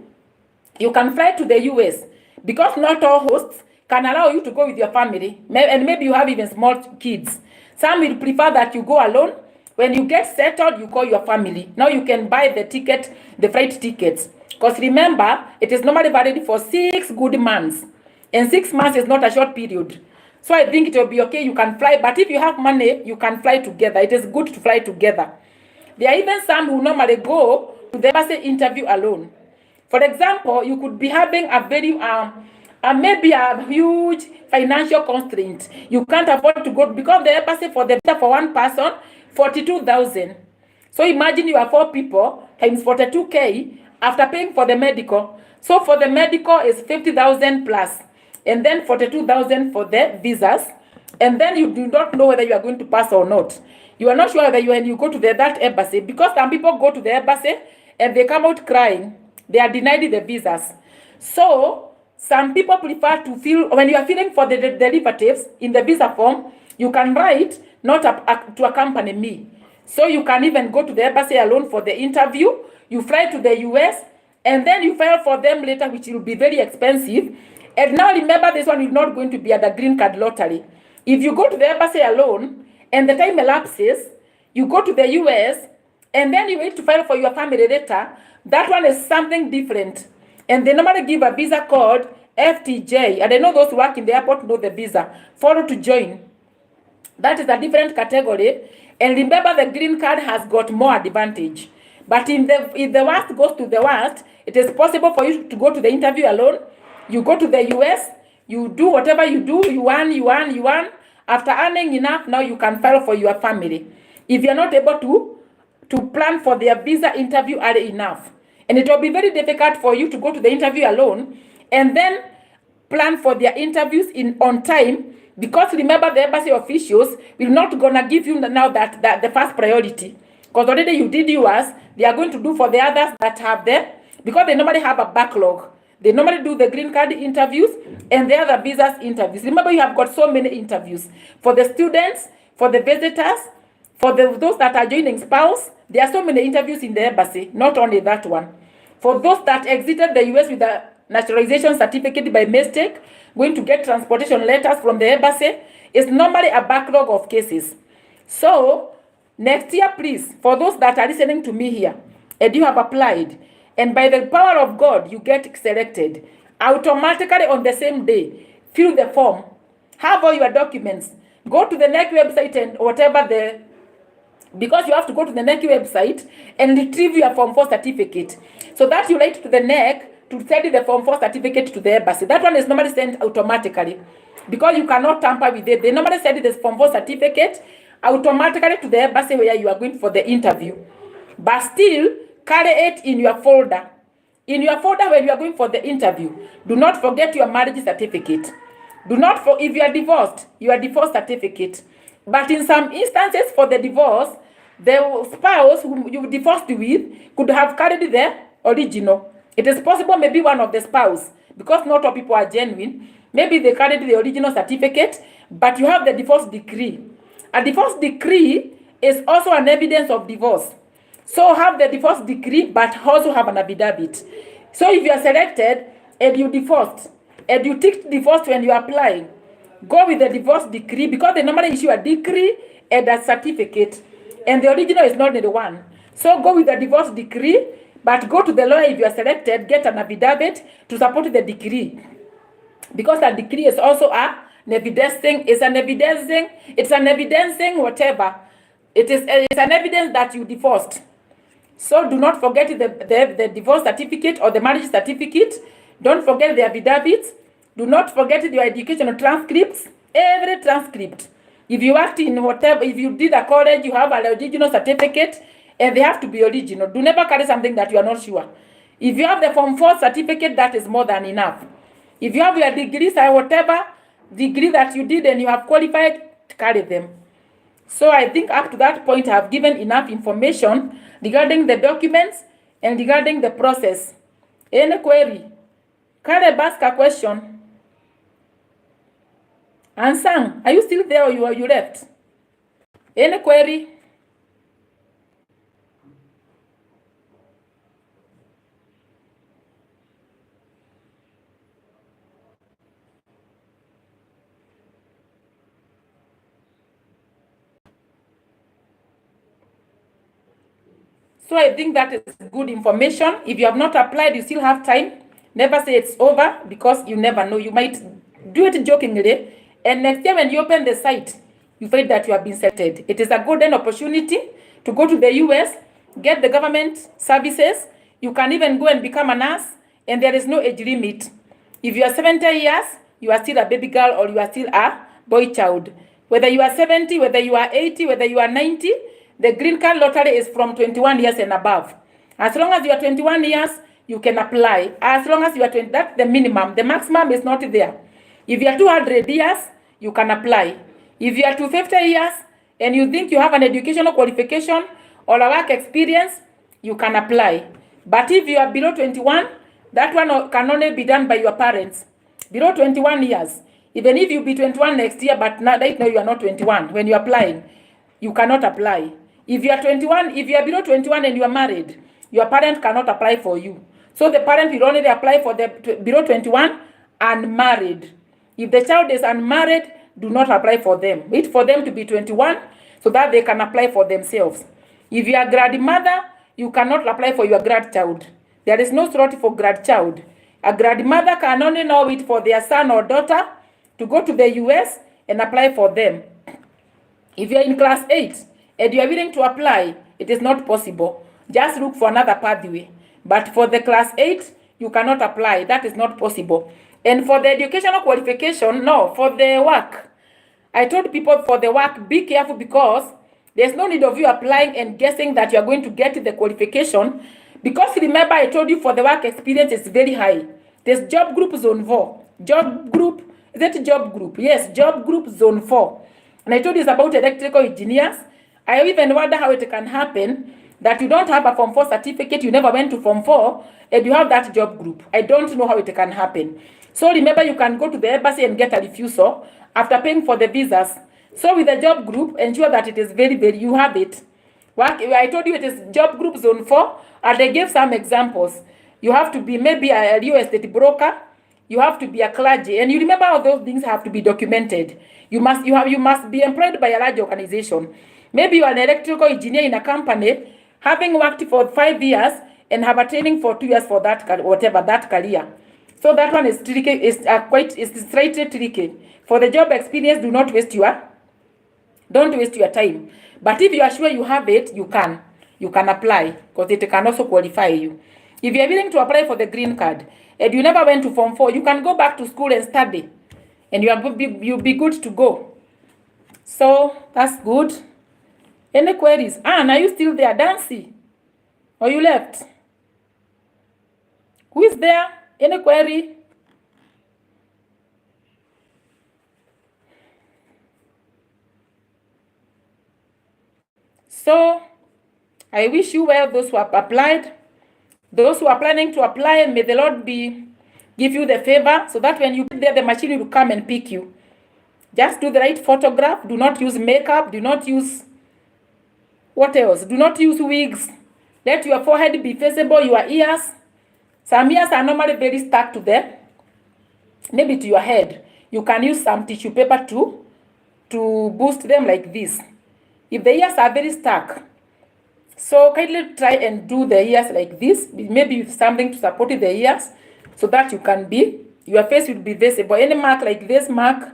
you can fly to the US, because not all hosts can allow you to go with your family, and maybe you have even small kids. Some will prefer that you go alone. When you get settled, you call your family. Now you can buy the ticket, the flight tickets. Because remember, it is normally valid for 6 good months. And 6 months is not a short period. So I think it will be okay, you can fly. But if you have money, you can fly together. It is good to fly together. There are even some who normally go to the embassy interview alone. For example, you could be having a very, maybe a huge financial constraint. You can't afford to go, because the embassy for one person, 42,000. So imagine you are 4 people times 42K after paying for the medical. So for the medical is 50,000 plus, and then 42,000 for the visas, and then you do not know whether you are going to pass or not. You are not sure whether when you go to that embassy, because some people go to the embassy and they come out crying. They are denied the visas. So some people prefer to fill, when you are filling for the derivatives in the visa form, you can write not to accompany me. So you can even go to the embassy alone for the interview. You fly to the US, and then you file for them later, which will be very expensive. And now remember, this one is not going to be at the green card lottery. If you go to the embassy alone and the time elapses, you go to the US and then you wait to file for your family later, that one is something different. And they normally give a visa called FTJ. And I know those who work in the airport know the visa. Follow to join. That is a different category. And remember, the green card has got more advantage. But if the worst goes to the worst, it is possible for you to go to the interview alone. You go to the US, you do whatever you do, you earn. After earning enough, now you can file for your family. If you're not able to plan for their visa interview early enough. And it will be very difficult for you to go to the interview alone and then plan for their interviews on time, because remember, the embassy officials will not gonna give you now that the first priority, because already you did yours. They are going to do for the others that have them, because they normally have a backlog. They normally do the green card interviews and the other visas interviews. Remember, you have got so many interviews for the students, for the visitors, for those that are joining spouse. There are so many interviews in the embassy, not only that one. For those that exited the US with a naturalization certificate by mistake, going to get transportation letters from the embassy, is normally a backlog of cases. So next year, please, for those that are listening to me here, and you have applied, and by the power of God, you get selected, automatically on the same day, fill the form, have all your documents, go to the NEC website and whatever because you have to go to the NEC website and retrieve your Form 4 certificate. So that you write to the NEC to send the Form 4 certificate to the embassy. That one is normally sent automatically, because you cannot tamper with it. They normally send this Form 4 certificate automatically to the embassy where you are going for the interview. But still, carry it in your folder. In your folder when you are going for the interview, do not forget your marriage certificate. Do not if you are divorced, your divorce certificate. But in some instances for the divorce, the spouse whom you divorced with could have carried the original. It is possible maybe one of the spouse, because not all people are genuine, maybe they carried the original certificate, but you have the divorce decree. A divorce decree is also an evidence of divorce. So have the divorce decree, but also have an affidavit. So if you are selected and you divorced, and you ticked divorce when you are applying, go with the divorce decree, because they normally issue a decree and a certificate, and the original is not the one. So go with the divorce decree, but go to the lawyer if you are selected, get an affidavit to support the decree, because that decree is also an evidencing, it's an evidencing whatever. It's an evidence that you divorced. So do not forget the divorce certificate or the marriage certificate. Don't forget the affidavits. Do not forget your educational transcripts, every transcript. If you worked in whatever, if you did a college, you have an original certificate, and they have to be original. Do never carry something that you are not sure. If you have the Form 4 certificate, that is more than enough. If you have your degrees or whatever degree that you did and you have qualified, carry them. So I think up to that point, I have given enough information regarding the documents and regarding the process. Any query? Caleb, ask a question. Ansang, are you still there or you left? Any query? So I think that is good information. If you have not applied, you still have time. Never say it's over, because you never know. You might do it jokingly, and next year when you open the site, you find that you have been selected. It is a golden opportunity to go to the US, get the government services. You can even go and become a nurse, and there is no age limit. If you are 70 years, you are still a baby girl or you are still a boy child. Whether you are 70, whether you are 80, whether you are 90, the green card lottery is from 21 years and above. As long as you are 21 years, you can apply. As long as you are 20, that's the minimum. The maximum is not there. If you are 200 years, you can apply. If you are 250 years and you think you have an educational qualification or a work experience, you can apply. But if you are below 21, that one can only be done by your parents. Below 21 years. Even if you be 21 next year, but right now you are not 21, when you are applying, you cannot apply. If you are 21, if you are below 21 and you are married, your parent cannot apply for you. So the parent will only apply for the below 21 and married. If the child is unmarried, do not apply for them. Wait for them to be 21 so that they can apply for themselves. If you are grandmother, you cannot apply for your grandchild. There is no slot for grandchild. A grandmother can only now wait for their son or daughter to go to the US and apply for them. If you are in class 8 and you are willing to apply, it is not possible. Just look for another pathway. But for the class 8, you cannot apply. That is not possible. And for the educational qualification, no. For the work, I told people for the work, be careful, because there's no need of you applying and guessing that you are going to get the qualification. Because remember, I told you for the work experience is very high. There's job group zone 4. Job group, is it job group? Yes, job group zone 4. And I told you it's about electrical engineers. I even wonder how it can happen that you don't have a Form 4 certificate, you never went to Form 4, and you have that job group. I don't know how it can happen. So remember, you can go to the embassy and get a refusal after paying for the visas. So with the job group, ensure that it is very, you have it. I told you it is job group zone 4, and I gave some examples. You have to be maybe a real estate broker, you have to be a clergy, and you remember all those things have to be documented. You must be employed by a large organization. Maybe you are an electrical engineer in a company, having worked for 5 years and have a training for 2 years for that, whatever that career. So that one is tricky, is slightly tricky. For the job experience, don't waste your time. But if you are sure you have it, you can apply, because it can also qualify you. If you are willing to apply for the green card and you never went to Form 4, you can go back to school and study, and you'll be good to go. So that's good. Any queries? Anne, are you still there? Dancy? Or you left? Who is there? Any query? So I wish you well, those who have applied. Those who are planning to apply, may the Lord give you the favor, so that when you put there, the machine will come and pick you. Just do the right photograph. Do not use makeup. Do not use, what else? Do not use wigs. Let your forehead be visible, your ears. Some ears are normally very stuck to them, maybe to your head. You can use some tissue paper to boost them like this. If the ears are very stuck, so kindly try and do the ears like this, maybe with something to support the ears, so that you can your face will be visible. Any mark like this mark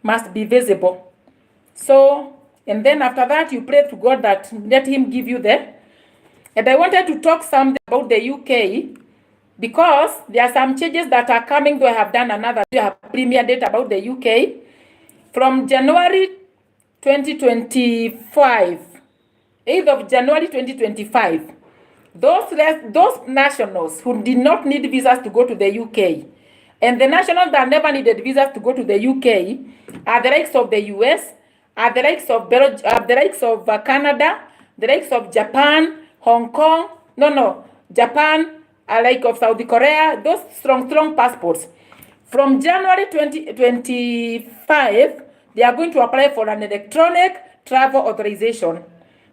must be visible. So, and then after that, you pray to God that let Him give you And I wanted to talk something about the UK, because there are some changes that are coming, though I have done another premier date about the UK. From January 2025, 8th of January 2025, those nationals who did not need visas to go to the UK, and the nationals that never needed visas to go to the UK, are the likes of the US, are the likes of Canada, the likes of Japan, Hong Kong, Japan, like of South Korea, those strong passports. From January 2025, they are going to apply for an electronic travel authorization.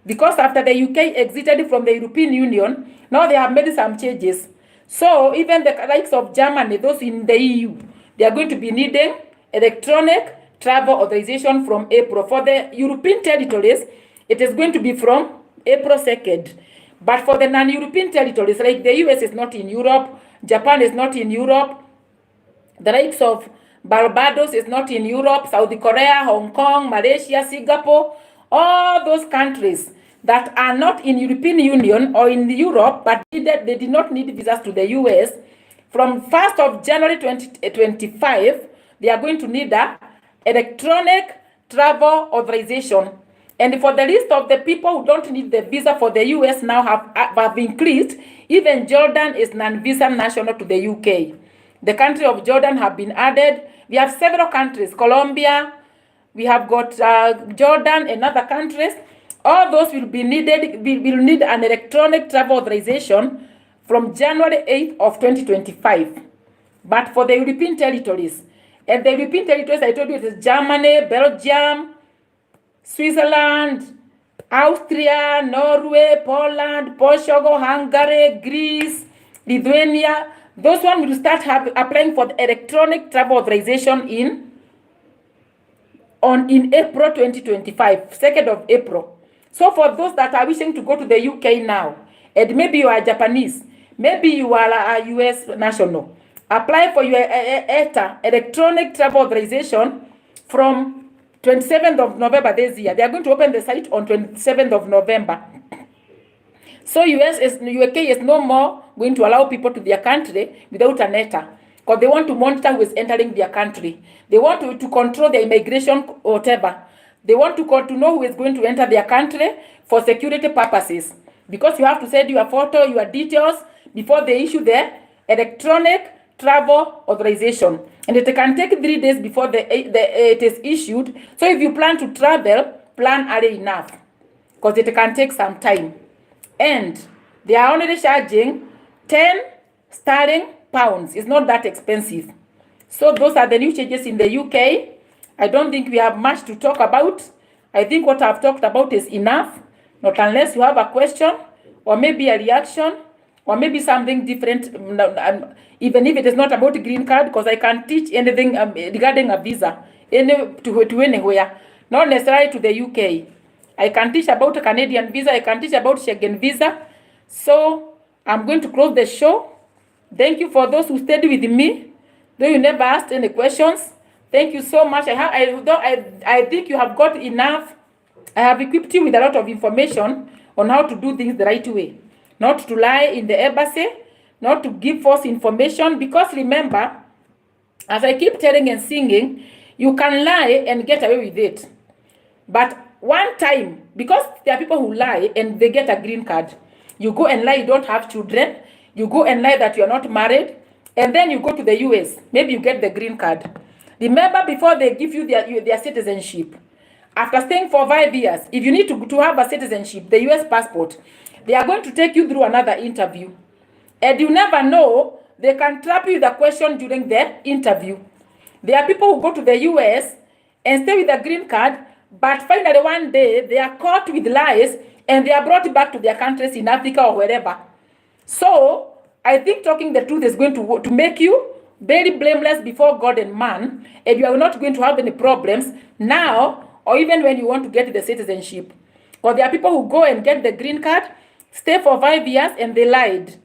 Because after the UK exited from the European Union, now they have made some changes. So even the likes of Germany, those in the EU, they are going to be needing electronic travel authorization from April. For the European territories, it is going to be from April 2nd. But for the non-European territories, like the US is not in Europe, Japan is not in Europe, the likes of Barbados is not in Europe, South Korea, Hong Kong, Malaysia, Singapore, all those countries that are not in European Union or in Europe, but they did not need visas to the US, from 1st of January 2025, they are going to need an electronic travel authorization. And for the list of the people who don't need the visa for the US now have increased. Even Jordan is non-visa national to the UK. The country of Jordan have been added. We have several countries, Colombia, we have got Jordan and other countries. All those will need an electronic travel authorization from January 8th of 2025. But for the European territories, and the European territories, I told you, it is Germany, Belgium, Switzerland, Austria, Norway, Poland, Portugal, Hungary, Greece, Lithuania. Those ones will start applying for the electronic travel authorization in April 2025, 2nd of April. So for those that are wishing to go to the UK now, and maybe you are Japanese, maybe you are a US national, apply for your ETA, electronic travel authorization, from 27th of November this year. They are going to open the site on 27th of November. So UK is no more going to allow people to their country without an ETA, because they want to monitor who is entering their country. They want to control their immigration, whatever. They want to know who is going to enter their country for security purposes, because you have to send your photo, your details, before they issue the electronic travel authorization. And it can take 3 days before it is issued. So if you plan to travel, plan early enough, because it can take some time. And they are only charging 10 sterling pounds. It's not that expensive. So those are the new changes in the UK. I don't think we have much to talk about. I think what I've talked about is enough. Not unless you have a question, or maybe a reaction, or maybe something different, even if it is not about a green card, because I can teach anything regarding a visa to anywhere, not necessarily to the UK. I can teach about a Canadian visa, I can teach about Schengen visa. So I'm going to close the show. Thank you for those who stayed with me, though you never asked any questions. Thank you so much. I think you have got enough. I have equipped you with a lot of information on how to do things the right way. Not to lie in the embassy, not to give false information, because remember, as I keep telling and singing, you can lie and get away with it. But one time, because there are people who lie and they get a green card, you go and lie you don't have children, you go and lie that you are not married, and then you go to the US, maybe you get the green card. Remember, before they give you their citizenship, after staying for 5 years, if you need to have a citizenship, the US passport, they are going to take you through another interview. And you never know, they can trap you with a question during the interview. There are people who go to the US and stay with a green card, but finally one day they are caught with lies and they are brought back to their countries in Africa or wherever. So I think talking the truth is going to make you very blameless before God and man, and you are not going to have any problems now or even when you want to get the citizenship. Or there are people who go and get the green card, stay for 5 years, and they lied.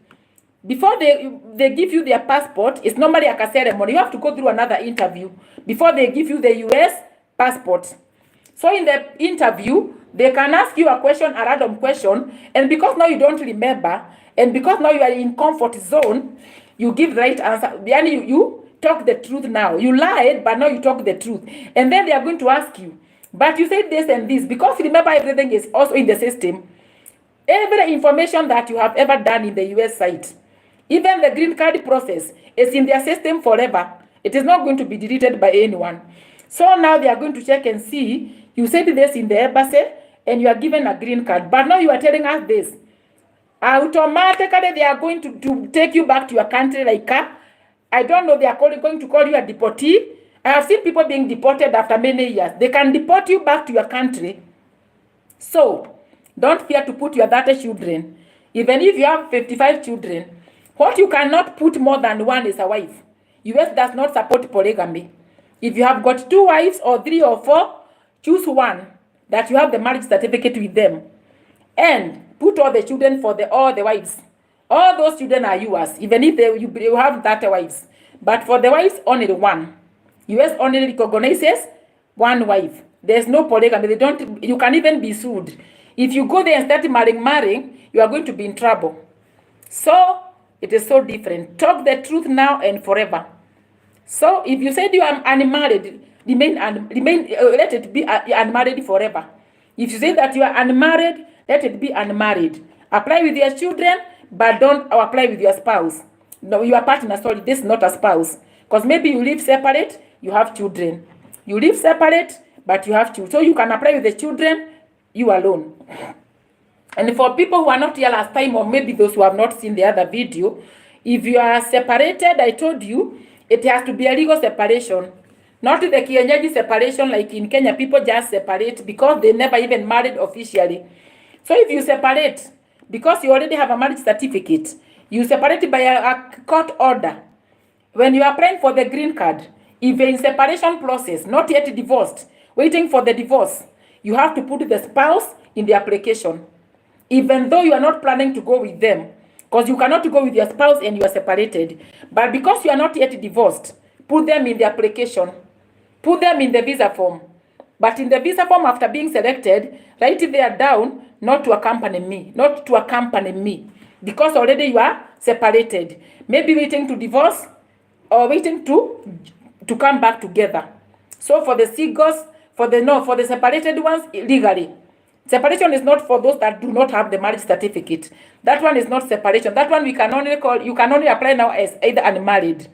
Before they give you their passport, it's normally like a ceremony. You have to go through another interview before they give you the US passport. So in the interview, they can ask you a question, a random question, and because now you don't remember, and because now you are in comfort zone, you give the right answer. Then you talk the truth now. You lied, but now you talk the truth. And then they are going to ask you, but you said this and this, because remember everything is also in the system. Every information that you have ever done in the US site, even the green card process, is in their system forever. It is not going to be deleted by anyone. So now they are going to check and see, you said this in the embassy, and you are given a green card. But now you are telling us this. Automatically, they are going to take you back to your country like I don't know, they are going to call you a deportee. I have seen people being deported after many years. They can deport you back to your country. So, don't fear to put your 30 children. Even if you have 55 children, what you cannot put more than one is a wife. US does not support polygamy. If you have got 2 wives or 3 or 4, choose one that you have the marriage certificate with them. And put all the children for all the wives. All those children are yours, even if you have 30 wives. But for the wives, only one. US only recognizes one wife. There's no polygamy. You can even be sued. If you go there and start marrying, you are going to be in trouble. So, it is so different. Talk the truth now and forever. So, if you said you are unmarried, let it be unmarried forever. If you say that you are unmarried, let it be unmarried. Apply with your children, but don't apply with your spouse. No, your partner, sorry, this is not a spouse. Because maybe you live separate, you have children. You live separate, but you have children. So you can apply with the children, you alone. And for people who are not here last time, or maybe those who have not seen the other video, if you are separated, I told you, it has to be a legal separation. Not the kienyeji separation like in Kenya, people just separate because they never even married officially. So if you separate, because you already have a marriage certificate, you separate by a court order. When you are applying for the green card, if you're in separation process, not yet divorced, waiting for the divorce, you have to put the spouse in the application. Even though you are not planning to go with them, because you cannot go with your spouse and you are separated. But because you are not yet divorced, put them in the application. Put them in the visa form. But in the visa form, after being selected, write it there down, not to accompany me. Not to accompany me. Because already you are separated. Maybe waiting to divorce or waiting to come back together. So for the singles, for the separated ones, legally. Separation is not for those that do not have the marriage certificate. That one is not separation. That one you can only apply now as either unmarried.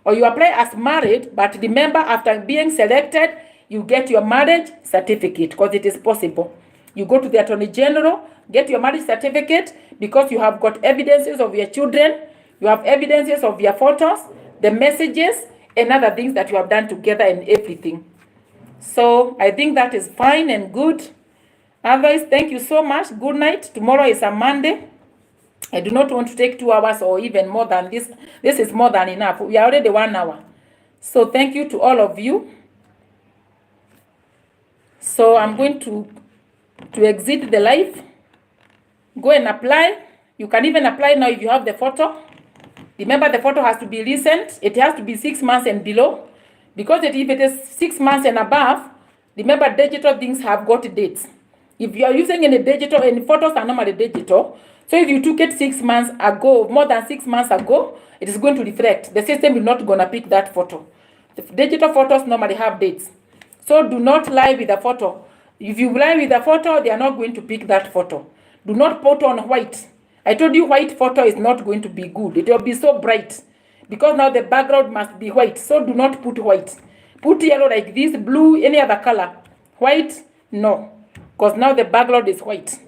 Or you apply as married, but remember after being selected, you get your marriage certificate because it is possible. You go to the Attorney General, get your marriage certificate because you have got evidences of your children, you have evidences of your photos, the messages, and other things that you have done together and everything. So I think that is fine and good. Otherwise, thank you so much. Good night. Tomorrow is a Monday. I do not want to take 2 hours or even more than this. This is more than enough. We are already 1 hour. So thank you to all of you. So I'm going to exit the live. Go and apply. You can even apply now if you have the photo. Remember, the photo has to be recent. It has to be 6 months and below. Because if it is 6 months and above, remember digital things have got dates. If you are using any digital, any photos are normally digital. So if you took it 6 months ago, more than 6 months ago, it is going to reflect. The system is not going to pick that photo. The digital photos normally have dates. So do not lie with the photo. If you lie with the photo, they are not going to pick that photo. Do not put on white. I told you white photo is not going to be good. It will be so bright. Because now the background must be white. So do not put white. Put yellow like this, blue, any other color. White, No, because now the background is white.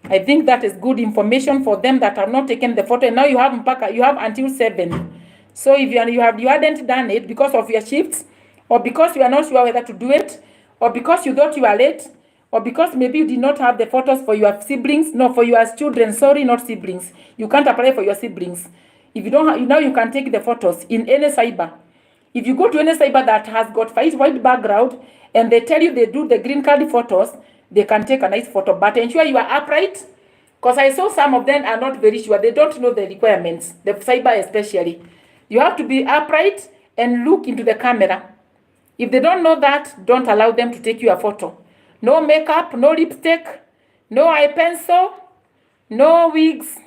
I think that is good information for them that have not taken the photo. And now you have until 7. So if you hadn't done it because of your shifts, or because you are not sure whether to do it, or because you thought you are late, or because maybe you did not have the photos for your siblings, no, for your children, sorry, not siblings. You can't apply for your siblings. If you don't have, now you can take the photos in any cyber. If you go to any cyber that has got white background and they tell you they do the green card photos, they can take a nice photo. But ensure you are upright, because I saw some of them are not very sure. They don't know the requirements, the cyber especially. You have to be upright and look into the camera. If they don't know that, don't allow them to take you a photo. No makeup, no lipstick, no eye pencil, no wigs.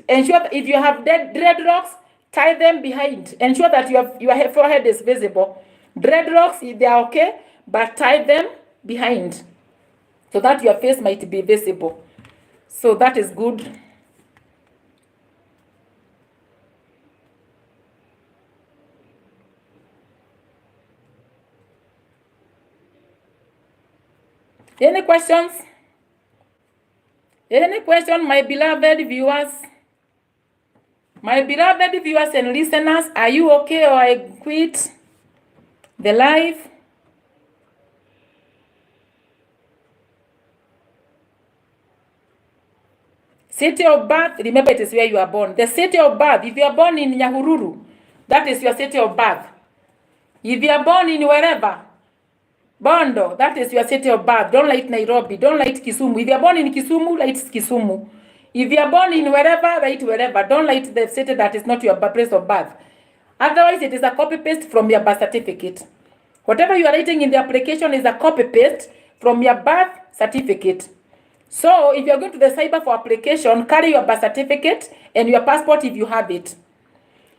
Ensure that if you have dreadlocks, tie them behind. Ensure that your forehead is visible. Dreadlocks, they are okay, but tie them behind so that your face might be visible. So that is good. Any questions? Any question, my beloved viewers? My beloved viewers and listeners, are you okay or I quit the live? City of birth, remember it is where you are born. The city of birth, if you are born in Nyahururu, that is your city of birth. If you are born in wherever, Bondo, that is your city of birth. Don't write Nairobi, don't write Kisumu. If you are born in Kisumu, write Kisumu. If you are born in wherever, write wherever. Don't write the city that is not your place of birth. Otherwise, it is a copy-paste from your birth certificate. Whatever you are writing in the application is a copy-paste from your birth certificate. So, if you are going to the cyber for application, carry your birth certificate and your passport if you have it.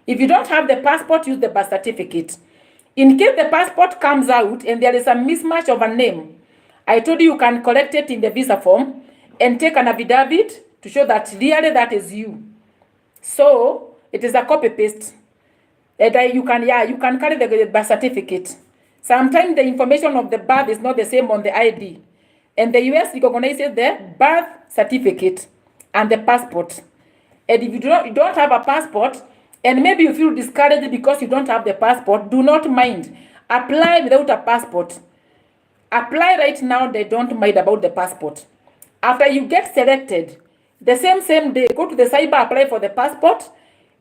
If you don't have the passport, use the birth certificate. In case the passport comes out and there is a mismatch of a name, I told you can collect it in the visa form and take an affidavit to show that really that is you. So, it is a copy-paste. You can carry the birth certificate. Sometimes the information of the birth is not the same on the ID. And the US recognizes the birth certificate and the passport. And if you don't have a passport, and maybe you feel discouraged because you don't have the passport, do not mind. Apply without a passport. Apply right now, they don't mind about the passport. After you get selected, the same day, go to the cyber, apply for the passport.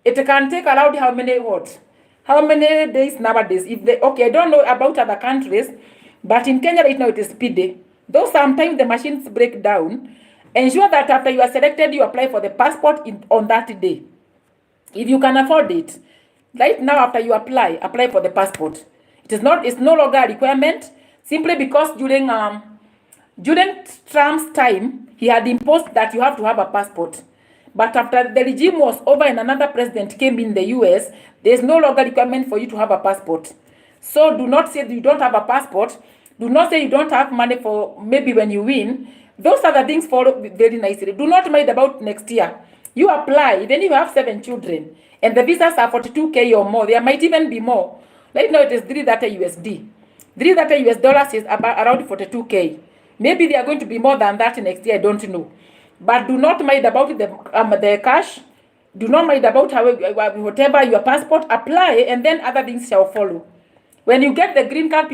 It can take around how many days nowadays? I don't know about other countries, but in Kenya right now it is speedy. Though sometimes the machines break down, ensure that after you are selected, you apply for the passport on that day. If you can afford it, right now after you apply for the passport. It's no longer a requirement, simply because during Trump's time, he had imposed that you have to have a passport. But after the regime was over and another president came in the US, there is no longer requirement for you to have a passport. So do not say you don't have a passport. Do not say you don't have money for maybe when you win. Those are the things follow very nicely. Do not mind about next year. You apply, even if you have 7 children, and the visas are 42K or more, there might even be more. Right now it is 3 data USD. 3 data US dollars is about around 42K. Maybe they are going to be more than that next year, I don't know. But do not mind about the cash. Do not mind about whatever your passport, apply, and then other things shall follow. When you get the green card,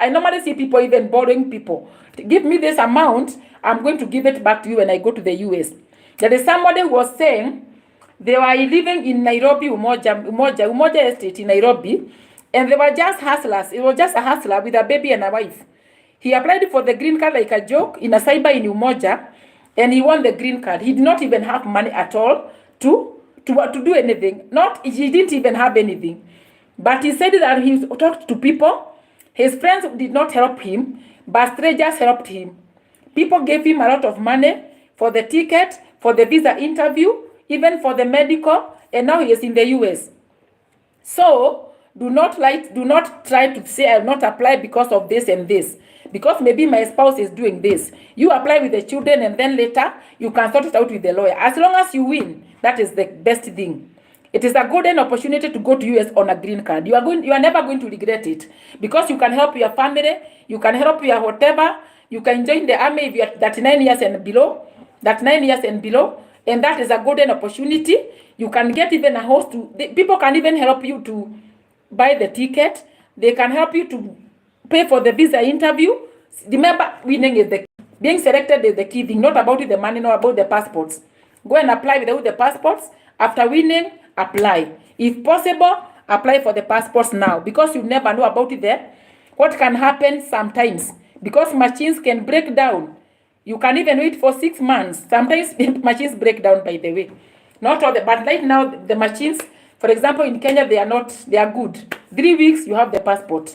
I normally see people even borrowing people. Give me this amount, I'm going to give it back to you when I go to the US. There is somebody who was saying they were living in Nairobi, Umoja Estate in Nairobi, and they were just hustlers. It was just a hustler with a baby and a wife. He applied for the green card like a joke in a cyber in Umoja, and he won the green card. He did not even have money at all to do anything. He didn't even have anything. But he said that he talked to people. His friends did not help him, but strangers helped him. People gave him a lot of money for the ticket, for the visa interview, even for the medical, and now he is in the US. So do not try to say I'll not apply because of this and this, because maybe my spouse is doing this. You apply with the children and then later you can sort it out with the lawyer. As long as you win, that is the best thing. It is a golden opportunity to go to US on a green card. You are never going to regret it, because you can help your family, you can help your whatever, you can join the army if you are 39 years and below, and that is a golden opportunity. You can get even a host people can even help you to buy the ticket. They can help you to pay for the visa interview. Remember, being selected is the key thing, not about the money, not about the passports. Go and apply without the passports. After winning, apply. If possible, apply for the passports now, because you never know about it there. What can happen sometimes, because machines can break down. You can even wait for 6 months. Sometimes machines break down, by the way. Not all the, but right now the machines, for example, in Kenya, they are good. 3 weeks, you have the passport.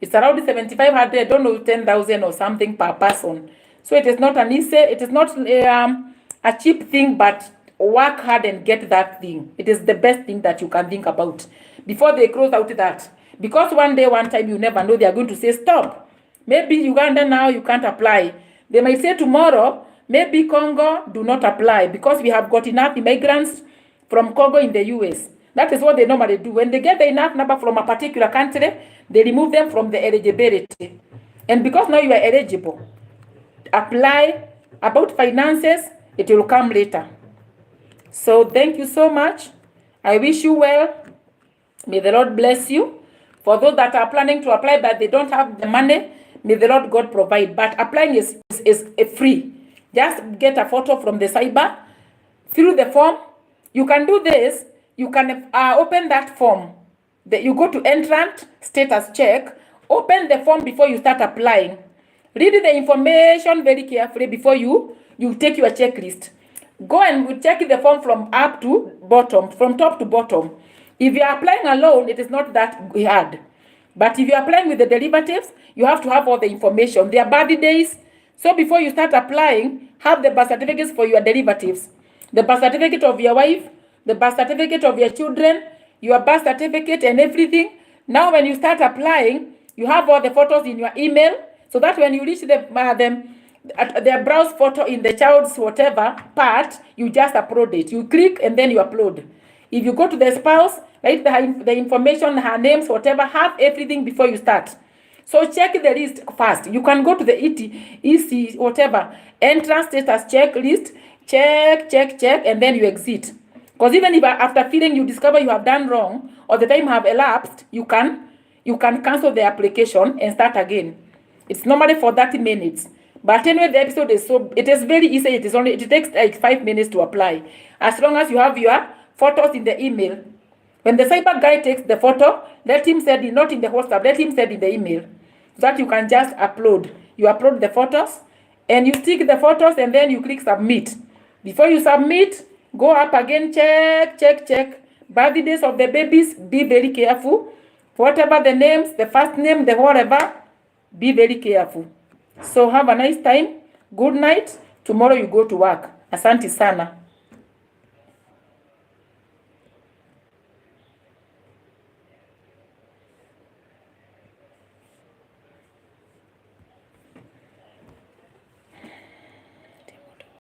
It's around 7,500, I don't know, 10,000 or something per person. So it is not an easy, it is not a cheap thing, but work hard and get that thing. It is the best thing that you can think about before they close out that. Because one day, one time, you never know, they are going to say, stop. Maybe Uganda now, you can't apply. They might say tomorrow, maybe Congo, do not apply, because we have got enough immigrants from Congo in the US. That is what they normally do. When they get the enough number from a particular country, they remove them from the eligibility. And because now you are eligible, apply. About finances, it will come later. So thank you so much. I wish you well. May the Lord bless you. For those that are planning to apply but they don't have the money, may the Lord God provide. But applying is free. Just get a photo from the cyber, fill the form. You can do this. You can open that form. You go to entrant, status check, open the form before you start applying. Read the information very carefully before you take your checklist. Go and check the form from up to bottom, from top to bottom. If you are applying alone, it is not that hard. But if you are applying with the derivatives, you have to have all the information, their birthdays. So before you start applying, have the birth certificates for your derivatives, the birth certificate of your wife, the birth certificate of your children, your birth certificate and everything. Now when you start applying, you have all the photos in your email, so that when you reach their browse photo in the child's whatever part, you just upload it. You click and then you upload. If you go to the spouse, write the information, her names, whatever, have everything before you start. So check the list first. You can go to the EC, whatever, entrance status checklist, check, and then you exit. Because even if after filling you discover you have done wrong or the time have elapsed, you can cancel the application and start again. It's normally for 30 minutes. But anyway, the episode is it is very easy. It takes like 5 minutes to apply. As long as you have your photos in the email. When the cyber guy takes the photo, let him send it, not in the WhatsApp, let him send in the email. So that you can just upload. You upload the photos and you stick the photos and then you click submit. Before you submit, go up again, check. Birthdays of the babies, be very careful. Whatever the names, the first name, the whatever, be very careful. So have a nice time. Good night. Tomorrow you go to work. Asante sana.